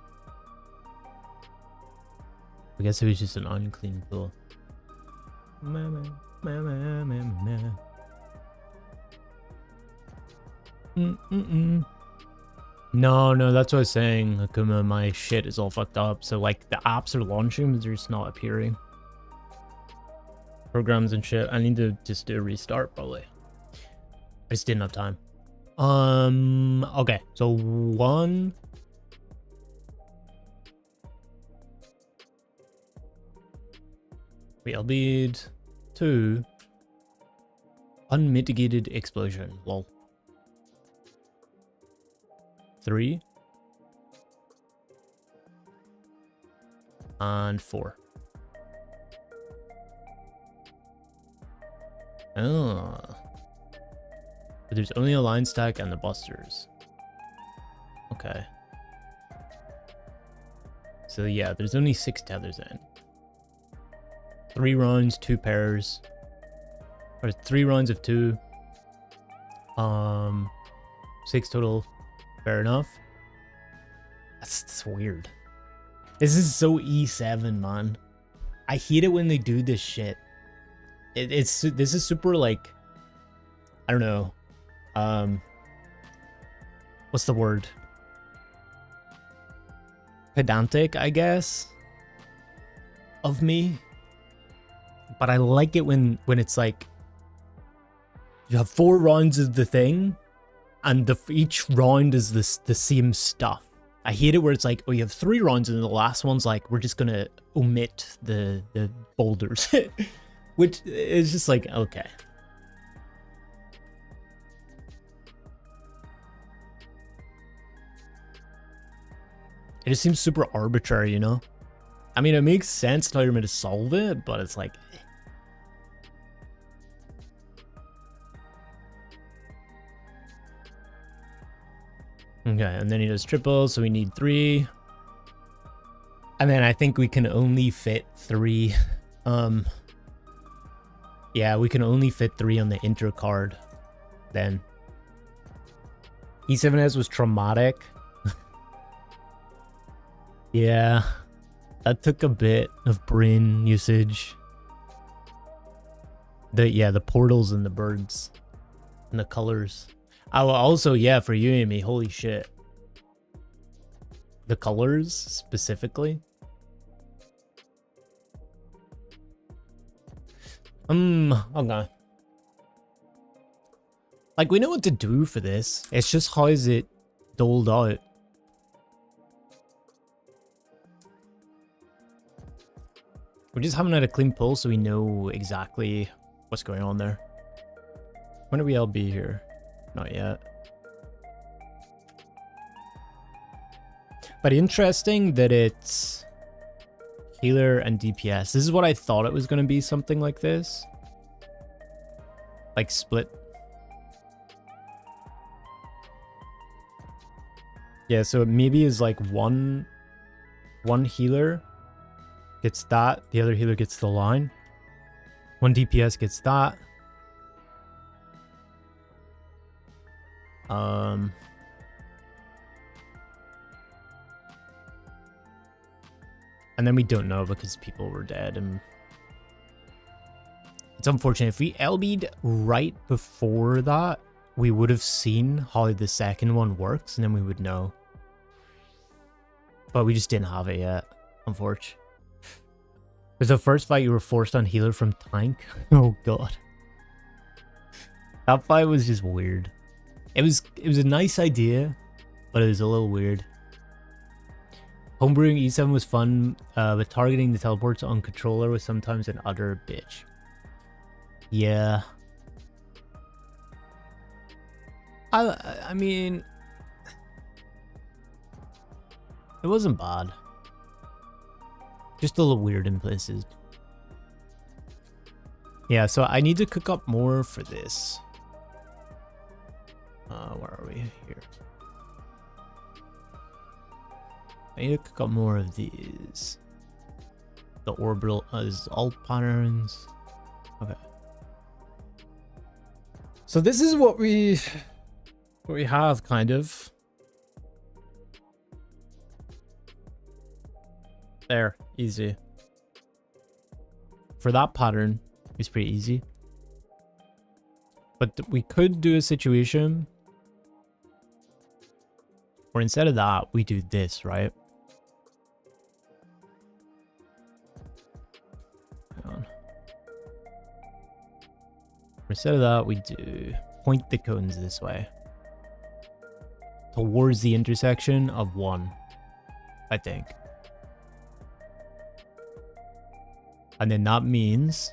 I guess it was just an unclean pool. No, that's what I was saying. Akuma, my shit is all fucked up. So like the apps are launching, but they're just not appearing. Programs and shit. I need to just do a restart probably. I just didn't have time. Okay, so 1. We LB'd 2. Unmitigated explosion. Lol. 3. And 4. Oh. But there's only a line stack and the busters. Okay. So yeah, there's only 6 tethers in. 3 rounds, 2 pairs. Or 3 rounds of 2. 6 total. Fair enough. That's weird. This is so E7, man. I hate it when they do this shit. This is super like, I don't know. What's the word? Pedantic, I guess, of me. But I like it when it's like you have 4 rounds of the thing, and each round is the same stuff. I hate it where it's like, oh, you have 3 rounds, and the last one's like, we're just gonna omit the boulders, which is just like, okay. It just seems super arbitrary, you know? I mean, it makes sense how you're meant to solve it, but it's like... Okay, and then he does triple, so we need 3. And then I think we can only fit 3. Yeah, we can only fit 3 on the inter card. Then. E7S was traumatic. Yeah, that took a bit of brain usage. The portals and the birds and the colors. Oh, also, yeah, for you and me, holy shit. The colors specifically. Okay. Like, we know what to do for this. It's just how is it doled out? We just haven't had a clean pull, so we know exactly what's going on there. When are we LB here? Not yet. But interesting that it's healer and DPS. This is what I thought it was going to be, something like this. Like split. Yeah, so it maybe is like one healer gets that, the other healer gets the line. 1 DPS gets that. And then we don't know because people were dead, and it's unfortunate. If we LB'd right before that, we would have seen how the second one works, and then we would know. But we just didn't have it yet, unfortunately. Because the first fight you were forced on healer from tank. Oh god. That fight was just weird. It was a nice idea, but it was a little weird. Homebrewing E7 was fun, but targeting the teleports on controller was sometimes an utter bitch. Yeah. I mean, it wasn't bad. Just a little weird in places. Yeah, so I need to cook up more for this. Where are we? Here. I need to cook up more of these. The orbital alt patterns. Okay. So this is what we have, kind of. There, easy. For that pattern, it's pretty easy. But we could do a situation Or instead of that, we do this, right? Hang on. Instead of that, we do point the cones this way. Towards the intersection of 1, I think. And then that means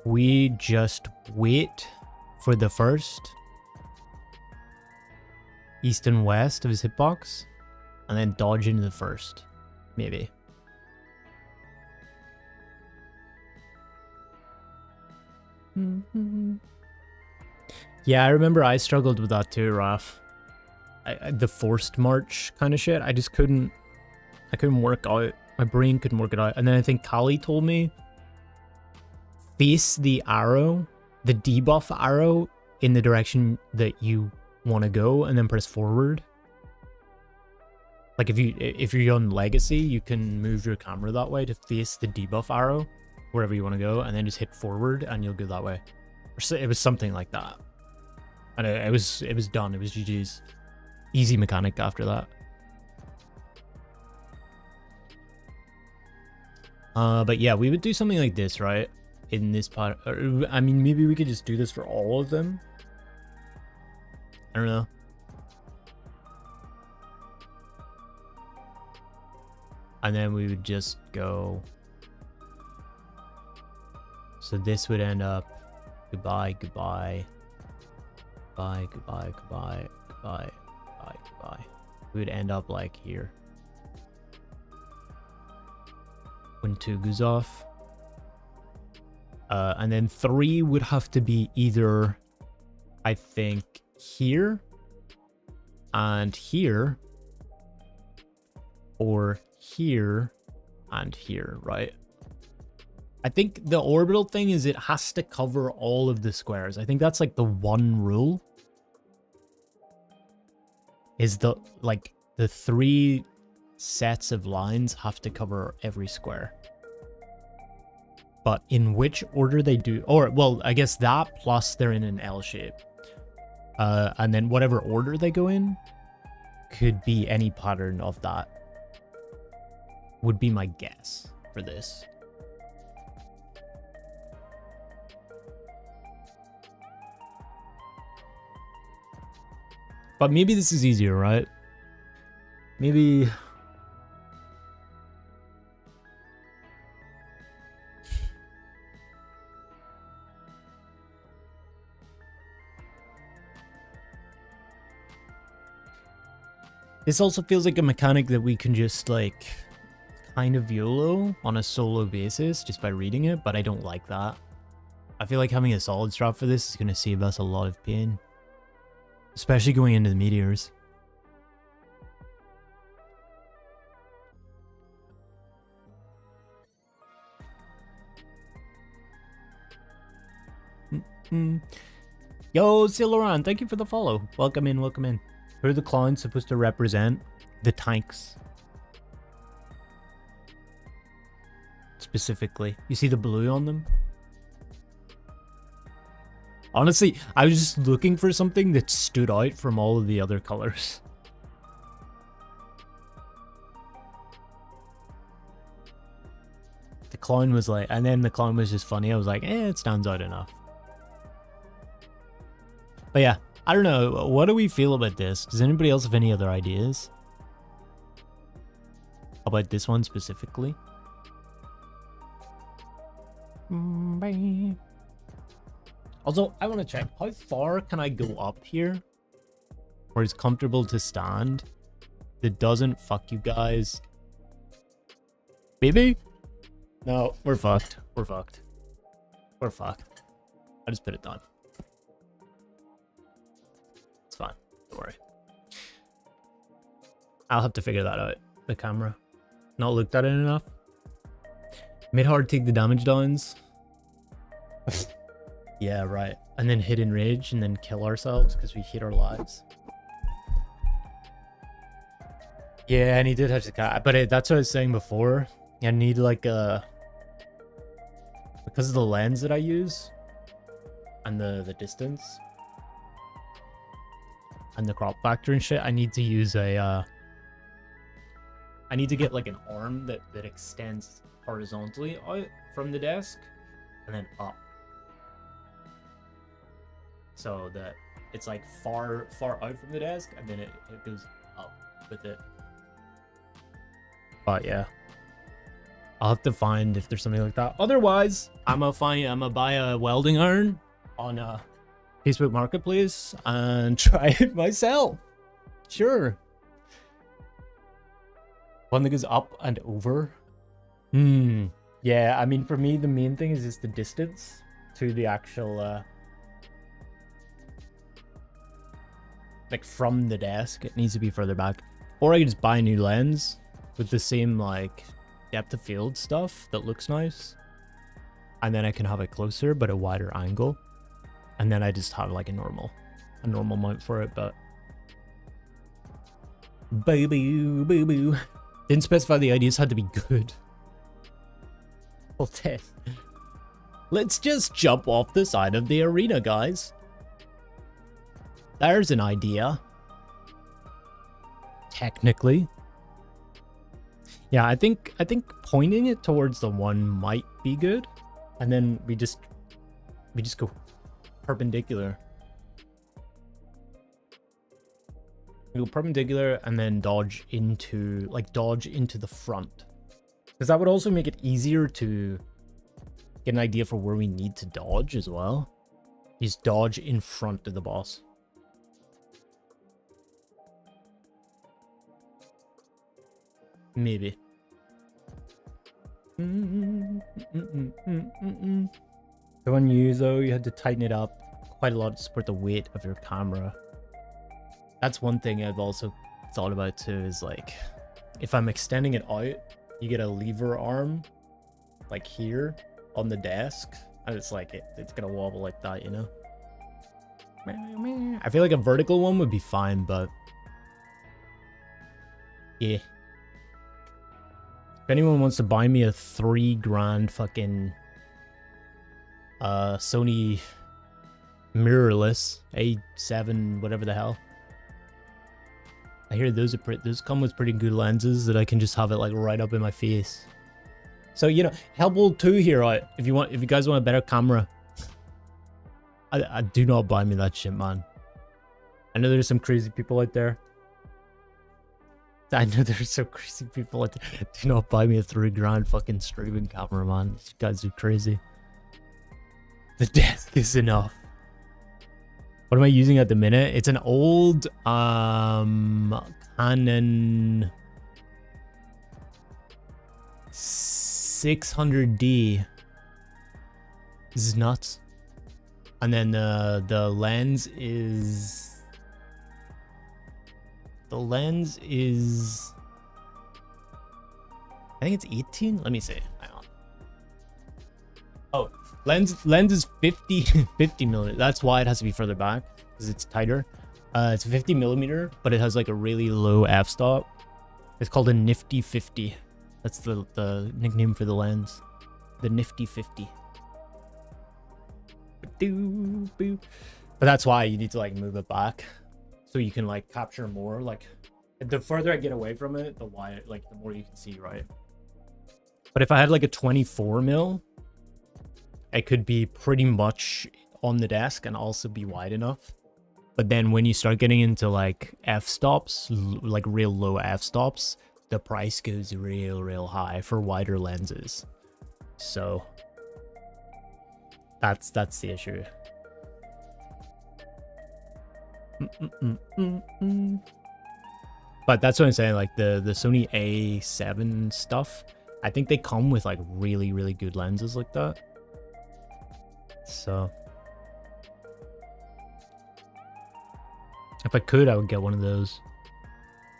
we just wait for the first east and west of his hitbox, and then dodge into the first, maybe. Yeah, I remember I struggled with that too, Raph. The forced march kind of shit. I couldn't work out. My brain couldn't work it out. And then I think Kali told me, face the arrow, the debuff arrow, in the direction that you want to go, and then press forward. Like if you're on Legacy, you can move your camera that way to face the debuff arrow wherever you want to go, and then just hit forward and you'll go that way. Or it was something like that. And it was done. It was GG's. Easy mechanic after that. But yeah, we would do something like this, right? In this part. Or, I mean, maybe we could just do this for all of them. I don't know. And then we would just go. So this would end up goodbye, goodbye, goodbye, goodbye, goodbye, goodbye, goodbye, goodbye. We would end up like here. When 2 goes off. And then 3 would have to be either, I think, here and here, or here and here, right? I think the orbital thing is it has to cover all of the squares. I think that's like the one rule. Is the 3 sets of lines have to cover every square. But in which order they do, or well, I guess that plus they're in an L shape. And then whatever order they go in could be any pattern of that. Would be my guess for this. But maybe this is easier, right? Maybe... This also feels like a mechanic that we can just, like, kind of YOLO on a solo basis just by reading it, but I don't like that. I feel like having a solid strap for this is going to save us a lot of pain. Especially going into the meteors. Yo, Siloran, thank you for the follow. Welcome in, welcome in. Who are the clowns supposed to represent? The tanks. Specifically. You see the blue on them? Honestly, I was just looking for something that stood out from all of the other colors. The clown was like, and then the clown was just funny. I was like, it stands out enough. But yeah, I don't know. What do we feel about this? Does anybody else have any other ideas? About this one specifically? Also, I want to check, how far can I go up here where it's comfortable to stand that doesn't fuck you guys? Maybe? No, we're fucked. We're fucked. We're fucked. I just put it down. It's fine. Don't worry. I'll have to figure that out. The camera. Not looked at it enough. Made hard take the damage downs. Yeah, right. And then hit in rage and then kill ourselves because we hate our lives. Yeah, and he did have to cut. But that's what I was saying before. I need like a... Because of the lens that I use and the distance, and the crop factor and shit, I need to use a I need to get like an arm that extends horizontally out from the desk and then up, so that it's like far out from the desk, and then it goes up with it. But yeah, I'll have to find if there's something like that. Otherwise, I'm gonna buy a welding iron on Facebook Marketplace and try it myself. Sure. One that goes up and over. Yeah, I mean, for me, the main thing is just the distance to the actual like from the desk. It needs to be further back. Or I could just buy a new lens with the same like depth of field stuff that looks nice, and then I can have it closer but a wider angle, and then I just have like a normal mount for it. But boo. Didn't specify the ideas had to be good. Well, 10. Let's just jump off the side of the arena, guys. There's an idea. Technically. Yeah, I think pointing it towards the one might be good. And then we just go perpendicular. We go perpendicular and then dodge into the front. Because that would also make it easier to get an idea for where we need to dodge as well. Just dodge in front of the boss. Maybe. The one you use though, you had to tighten it up quite a lot to support the weight of your camera. That's one thing I've also thought about too, is like, if I'm extending it out, you get a lever arm like here on the desk, and it's like it's gonna wobble like that, you know? I feel like a vertical one would be fine, but yeah. If anyone wants to buy me a $3,000 fucking Sony mirrorless A7 whatever the hell, I hear those come with pretty good lenses that I can just have it like right up in my face. So, you know, Hellbolt 2 here, if you guys want a better camera, I do not buy me that shit, man. I know there's some crazy people out there. Do not buy me a $3,000 fucking streaming camera, man. These guys are crazy. The desk is enough. What am I using at the minute? It's an old Canon 600D. This is nuts. And then the lens is I think it's 18. Let me see. Hang on. Oh, lens is 50 millimeter. That's why it has to be further back, because it's tighter. It's 50 millimeter, but it has like a really low f-stop. It's called a Nifty 50. That's the nickname for the lens. The Nifty 50. But that's why you need to like move it back, so you can like capture more. Like the further I get away from it, the wider, like the more you can see, right? But if I had like a 24 mil, it could be pretty much on the desk and also be wide enough. But then when you start getting into like f-stops, like real low f-stops, the price goes real high for wider lenses. So that's the issue. But that's what I'm saying, like the Sony A7 stuff, I think they come with like really good lenses like that. So if I could, I would get one of those.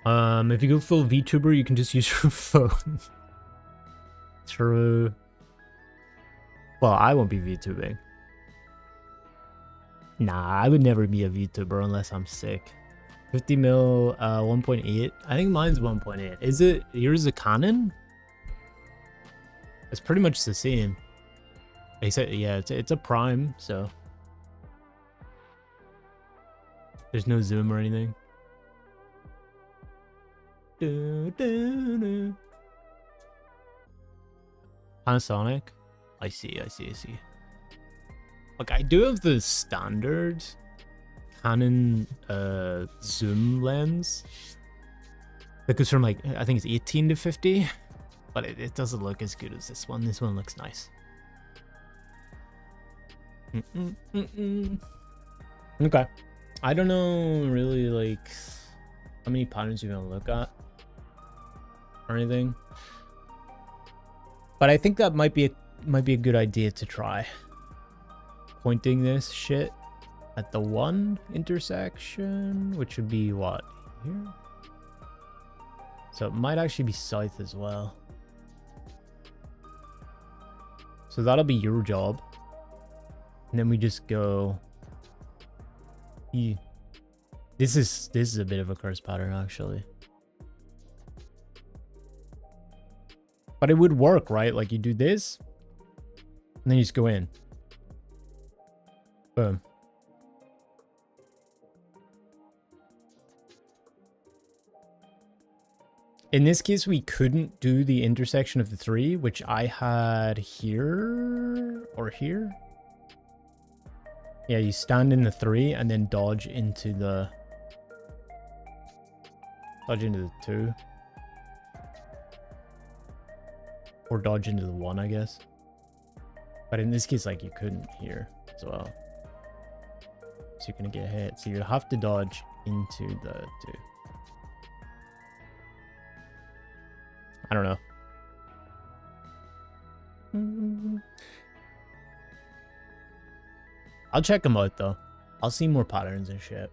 If you go full VTuber, you can just use your phone. True. Well, I won't be VTubing. Nah, I would never be a VTuber unless I'm sick. 50 mil, 1.8. I think mine's 1.8. Is it? Yours a Canon? It's pretty much the same. They said, yeah, it's a prime, so. There's no zoom or anything. Panasonic? I see. Look, I do have the standard Canon zoom lens. That goes from like, I think it's 18 to 50. But it doesn't look as good as this one. This one looks nice. Okay. I don't know really like how many patterns you're gonna look at or anything. But I think that might be a good idea to try. Pointing this shit at the one intersection, which would be what? Here? So it might actually be south as well. So that'll be your job. And then we just go. This is a bit of a curse pattern actually. But it would work, right? Like you do this, and then you just go in. Boom. In this case, we couldn't do the intersection of the three, which I had here or here. Yeah, you stand in the three and then dodge into the two. Or dodge into the one, I guess. But in this case, like you couldn't here as well. So you're gonna get hit. So you have to dodge into the two. I don't know. I'll check them out though. I'll see more patterns and shit.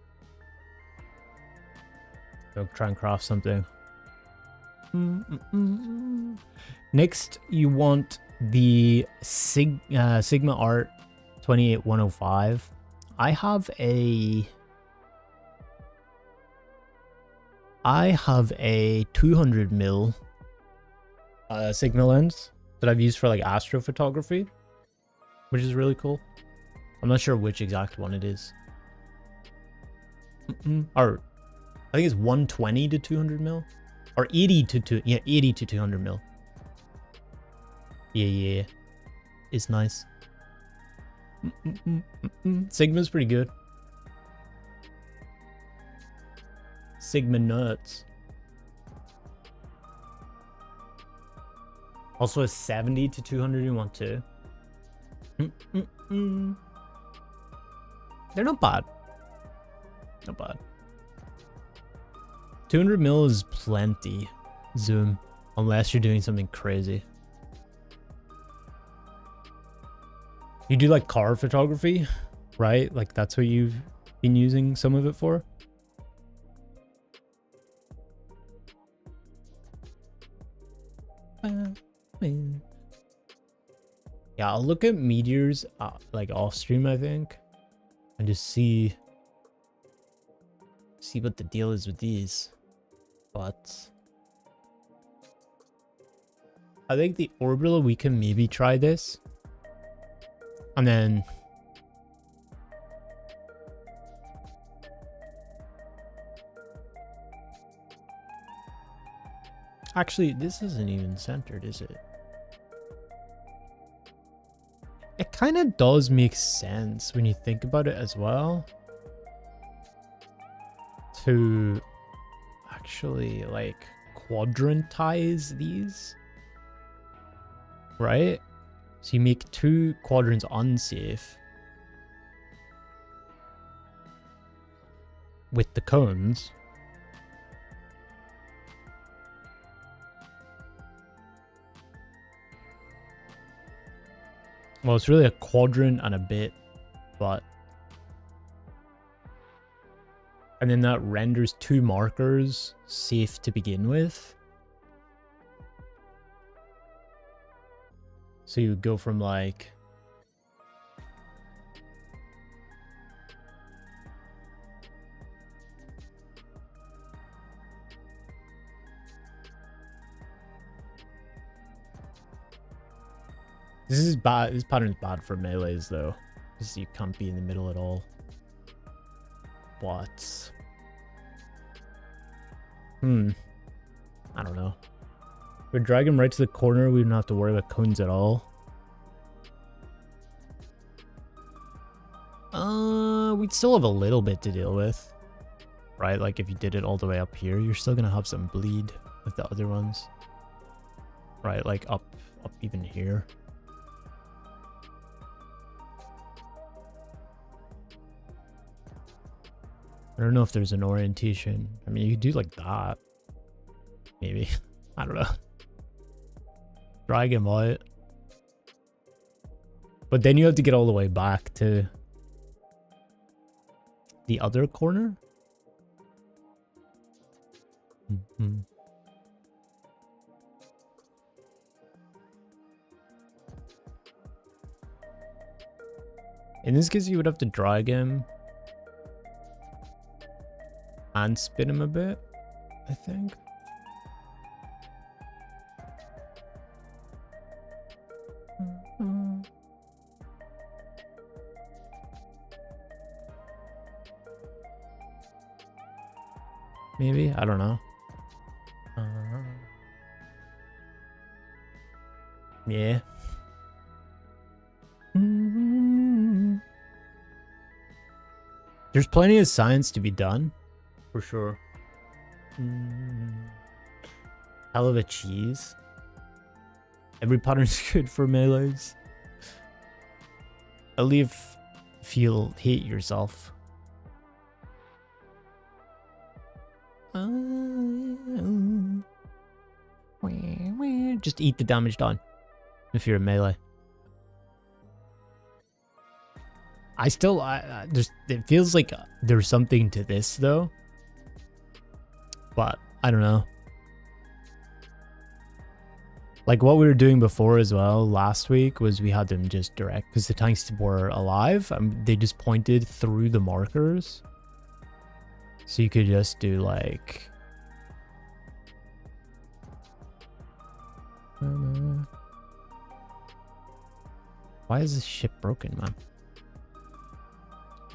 Go try and craft something. Next, you want the Sigma Art 28105. I have a 200mm Sigma lens that I've used for like astrophotography, which is really cool. I'm not sure which exact one it is. Or I think it's 120 to 200mm, or 80 to 200mm. Yeah, it's nice. Sigma's pretty good. Sigma nuts. Also a 70 to 200 you want too. They're not bad. Not bad. 200mm is plenty zoom, unless you're doing something crazy. You do like car photography, right? Like that's what you've been using some of it for. Yeah, I'll look at meteors like off stream, I think, and just see what the deal is with these. But I think the orbital, we can maybe try this, and then actually this isn't even centered, is it? It kind of does make sense when you think about it as well, to actually like quadrantize these, right? So you make two quadrants unsafe with the cones. Well, it's really a quadrant and a bit, but... And then that renders two markers safe to begin with. So you would go from like... This is bad. This pattern is bad for melees though, because you can't be in the middle at all. but I don't know. If we drag him right to the corner, we don't have to worry about cones at all. We'd still have a little bit to deal with, right? Like if you did it all the way up here, you're still gonna have some bleed with the other ones, right? Like up even here. I don't know if there's an orientation. I mean, you could do like that. Maybe. I don't know. Drag him out. But then you have to get all the way back to the other corner. In this case, you would have to drag him and spin him a bit, I think. Maybe, I don't know. Yeah. There's plenty of science to be done, for sure. Hell of a cheese. Every pattern's good for melees. I'll leave if you'll hate yourself. Just eat the damage done if you're a melee. It feels like there's something to this though, but I don't know. Like what we were doing before as well last week was we had them just direct because the tanks were alive. They just pointed through the markers, so you could just do like why is this ship broken, man?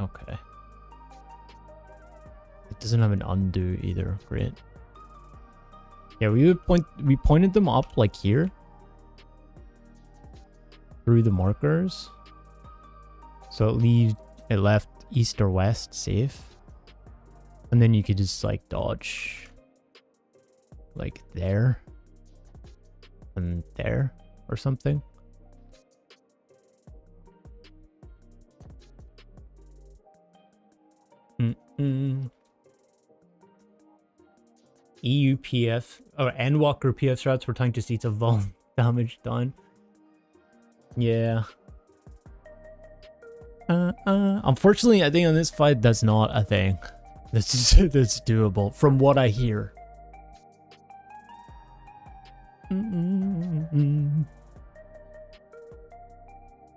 Okay. It doesn't have an undo either. Great. Yeah, we pointed them up like here through the markers, so it left east or west safe, and then you could just like dodge like there and there or something. EUPF or Endwalker PF strats were tank just eats a vol damage done. Yeah. Unfortunately, I think on this fight that's not a thing. That's doable from what I hear.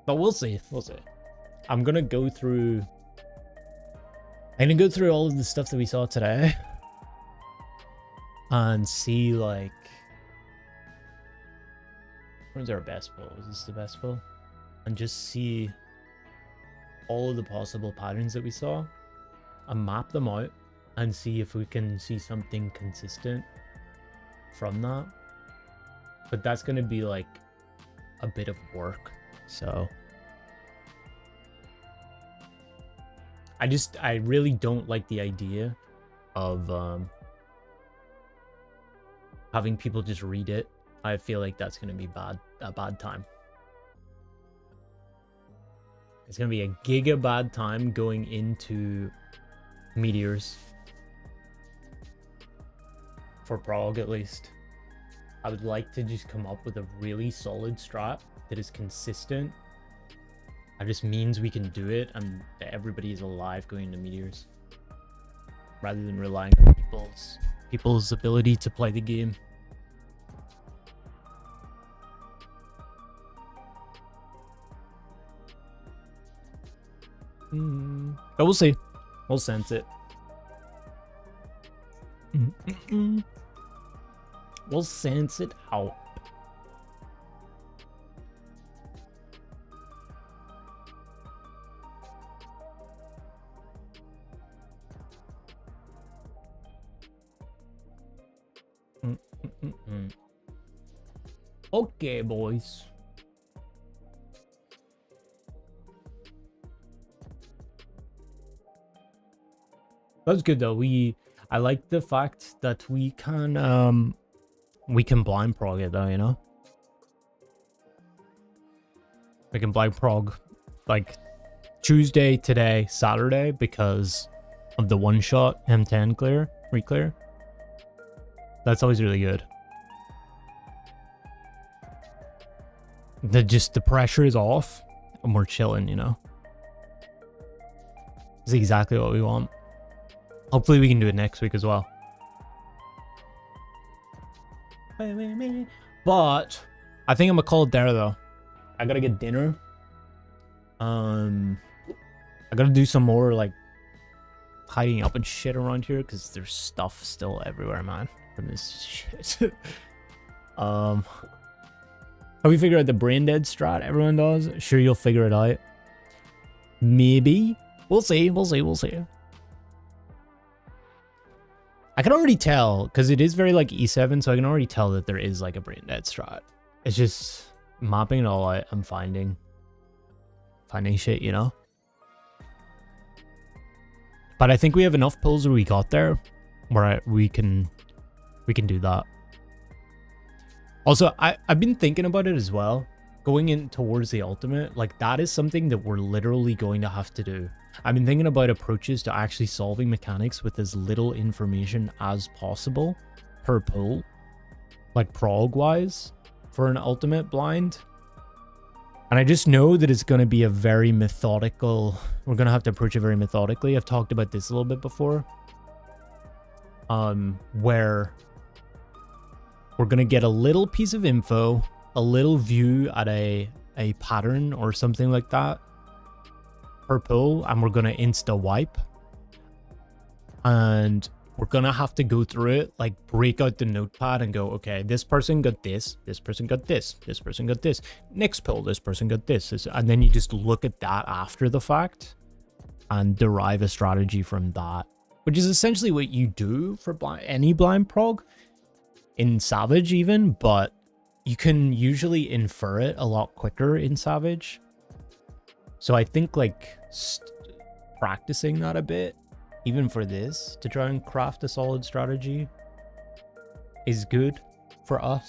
But we'll see. We'll see. I'm gonna go through all of the stuff that we saw today and see like when's our best pull? Is this the best pull? And just see all of the possible patterns that we saw and map them out and see if we can see something consistent from that. But that's gonna be like a bit of work, so I really don't like the idea of having people just read it. I feel like that's gonna be a bad time. It's gonna be a giga bad time going into meteors. For Prog at least. I would like to just come up with a really solid strat that is consistent. That just means we can do it and that everybody is alive going into meteors, rather than relying on people's ability to play the game. But we'll see. We'll sense it. We'll sense it out. Okay, boys. That's good though. I like the fact that we can blind prog it though, you know? We can blind prog like Tuesday, today, Saturday because of the one shot M10 reclear. That's always really good. The pressure is off and we're chilling, you know? It's exactly what we want. Hopefully we can do it next week as well. But I think I'm gonna call it there though. I gotta get dinner. I gotta do some more like tidying up and shit around here because there's stuff still everywhere, man, from this shit. Have we figured out the brain dead strat everyone does? Sure, you'll figure it out. Maybe. We'll see. I can already tell, because it is very like E7, so I can already tell that there is like a brain dead strat. It's just mapping it all out. I'm finding shit, you know? But I think we have enough pulls where we got there where we can do that. Also, I've been thinking about it as well. Going in towards the ultimate, like that is something that we're literally going to have to do. I've been thinking about approaches to actually solving mechanics with as little information as possible per pull, like prog wise, for an ultimate blind. And I just know that it's going to be a very methodical, we're going to have to approach it very methodically. I've talked about this a little bit before, where we're going to get a little piece of info, a little view at a pattern or something like that per pull, and we're going to insta wipe. And we're going to have to go through it, like break out the notepad and go, okay, this person got this person got this person got this. Next pull, this person got this. And then you just look at that after the fact and derive a strategy from that, which is essentially what you do for any blind prog in Savage even, but you can usually infer it a lot quicker in Savage. So I think like practicing that a bit, even for this, to try and craft a solid strategy is good for us.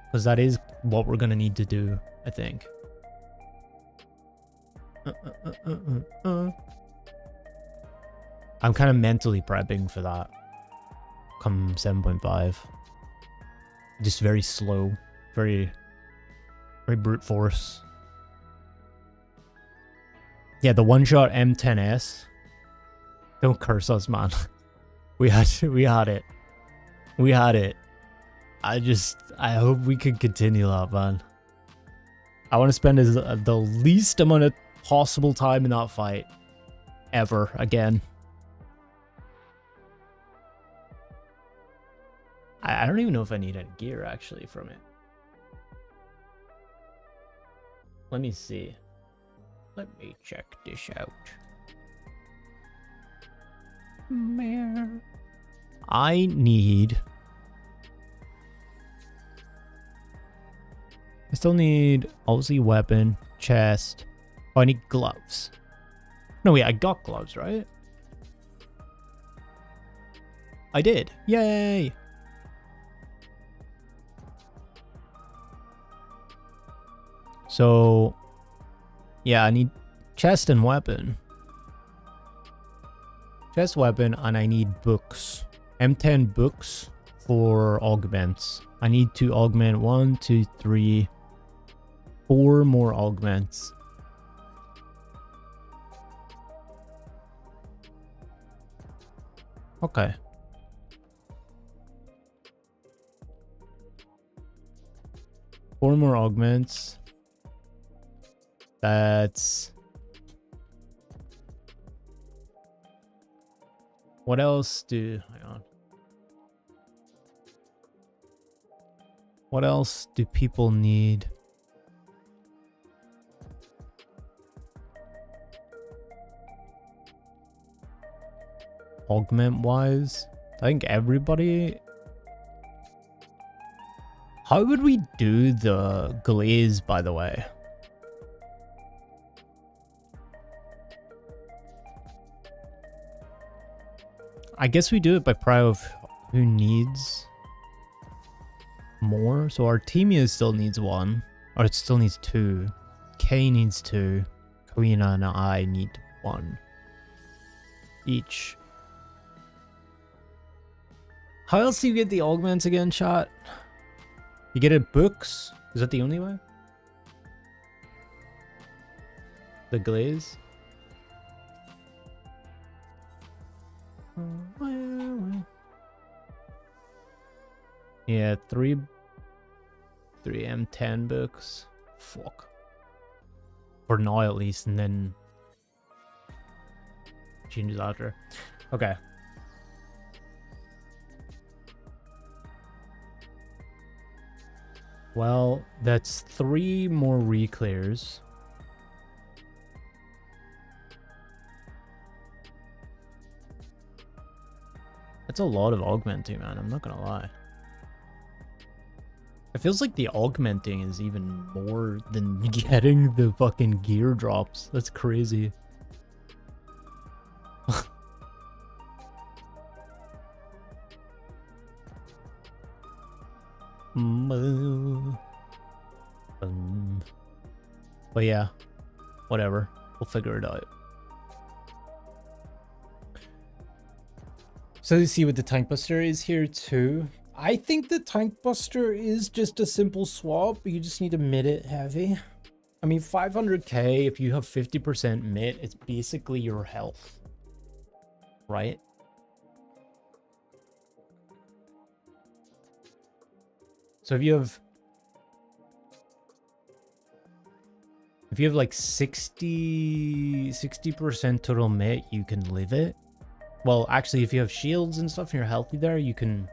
Because that is what we're going to need to do, I think. I'm kind of mentally prepping for that come 7.5. Just very slow, very brute force. Yeah, the one-shot M11S. Don't curse us, man. We had it. I hope we can continue that, man. I want to spend the least amount of possible time in that fight ever again. I don't even know if I need any gear actually from it. Let me see. Let me check this out. I still need obviously weapon, chest. Oh, I need gloves. No, wait, I got gloves, right? I did. Yay! So, yeah, I need chest and weapon. Chest, weapon, and I need books. M10 books for augments. I need to augment 1, 2, 3, 4 more augments. Okay. Four more augments. That's... What else do... Hang on. What else do people need? Augment-wise? I think everybody How would we do the glaze, by the way? I guess we do it by prio of who needs more. So Artemia still needs 1. Or it still needs 2. K needs 2. Karina and I need 1. Each. How else do you get the augments again, chat? You get it books? Is that the only way? The glaze? Yeah, 3 M10 books. Fuck. For now at least, and then changes after. Okay. Well, that's 3 more reclears. That's a lot of augmenting, man. I'm not gonna lie. It feels like the augmenting is even more than getting the fucking gear drops. That's crazy. But yeah, whatever. We'll figure it out. So you see what the tank buster is here too. I think the tank buster is just a simple swap, but you just need to mid it heavy. I mean, 500k, if you have 50% mid, it's basically your health, right? So if you have like 60% total mid, you can live it. Well, actually, if you have shields and stuff and you're healthy there, you can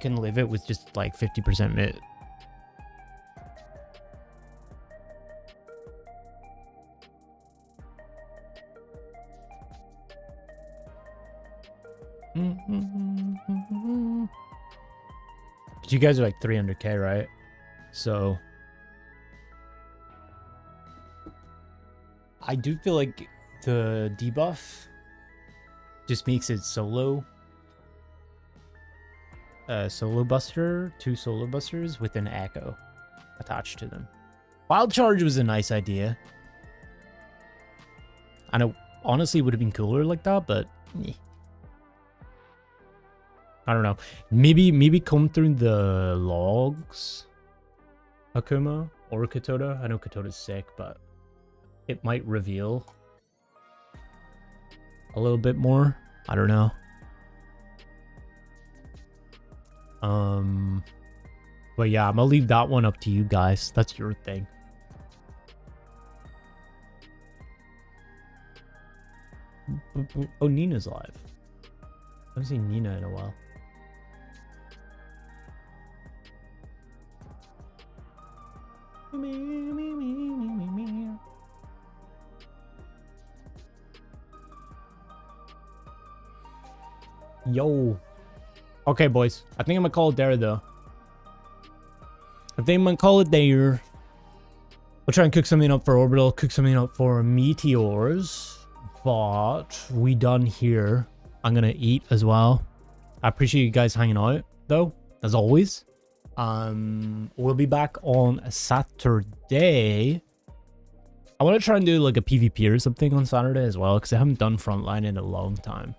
live it with just like 50% mid. But you guys are like 300k, right? So I do feel like the debuff just makes it solo buster, 2 solo busters with an echo attached to them. Wild charge was a nice idea. I know, honestly, it would have been cooler like that, but I don't know. Maybe come through the logs, Akuma or Katoda. I know Katoda's sick, but it might reveal a little bit more. I don't know. But yeah, I'm gonna leave that one up to you guys. That's your thing. Oh, Nina's live. I haven't seen Nina in a while. Yo. Okay, boys. I think I'm gonna call it there, though. I think I'm gonna call it there. We'll try and cook something up for Orbital, cook something up for Meteors. But we done here. I'm gonna eat as well. I appreciate you guys hanging out, though, as always. We'll be back on Saturday. I want to try and do like a PvP or something on Saturday as well, because I haven't done Frontline in a long time.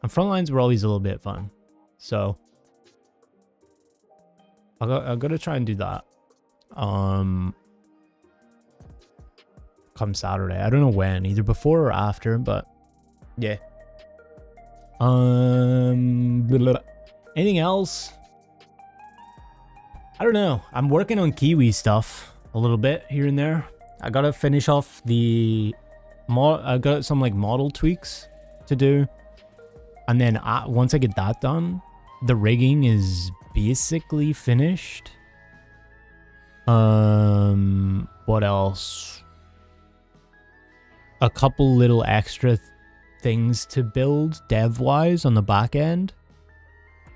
And Frontlines were always a little bit fun. So I'm gonna try and do that. Come Saturday. I don't know when, either before or after, but yeah. Anything else? I don't know. I'm working on Kiwi stuff a little bit here and there. I gotta finish off the I got some like model tweaks to do, and then once I get that done, the rigging is basically finished. What else? A couple little extra things to build dev wise on the back end.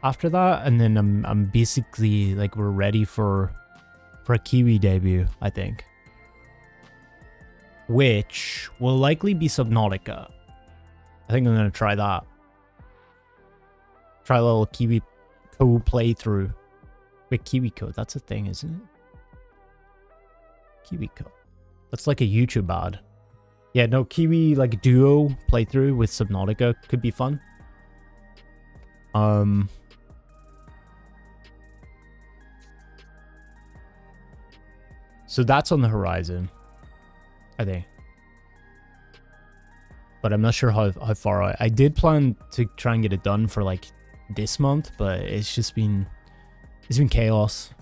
after that, and then I'm basically like we're ready for a Kiwi debut, I think, which will likely be Subnautica. I think I'm gonna try that. Try a little Kiwi Code playthrough. Wait, Kiwi Code, that's a thing, isn't it? Kiwi Code. That's like a YouTube ad. Yeah, no, Kiwi like duo playthrough with Subnautica could be fun. So that's on the horizon, I think. But I'm not sure how far out. I did plan to try and get it done for like this month, but it's just been chaos.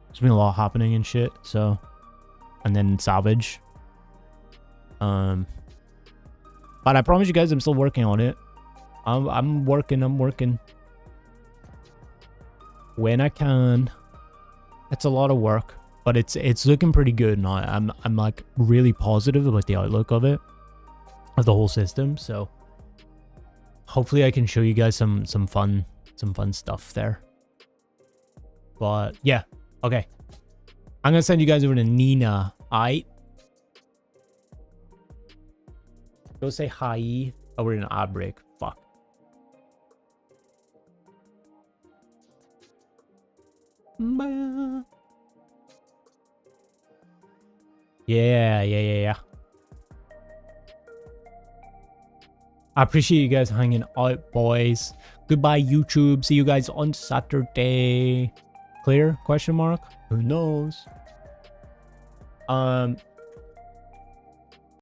There's been a lot happening and shit. So, and then Savage. But I promise you guys, I'm still working on it. I'm working. When I can. It's a lot of work, but it's looking pretty good now. I'm like really positive about the outlook of it, of the whole system. So hopefully I can show you guys some fun stuff there. But yeah, okay. I'm gonna send you guys over to Nina. Go say hi. Oh, we're in an ad break. Fuck. Yeah. I appreciate you guys hanging out, boys. Goodbye, YouTube. See you guys on Saturday. Clear? Question mark? Who knows?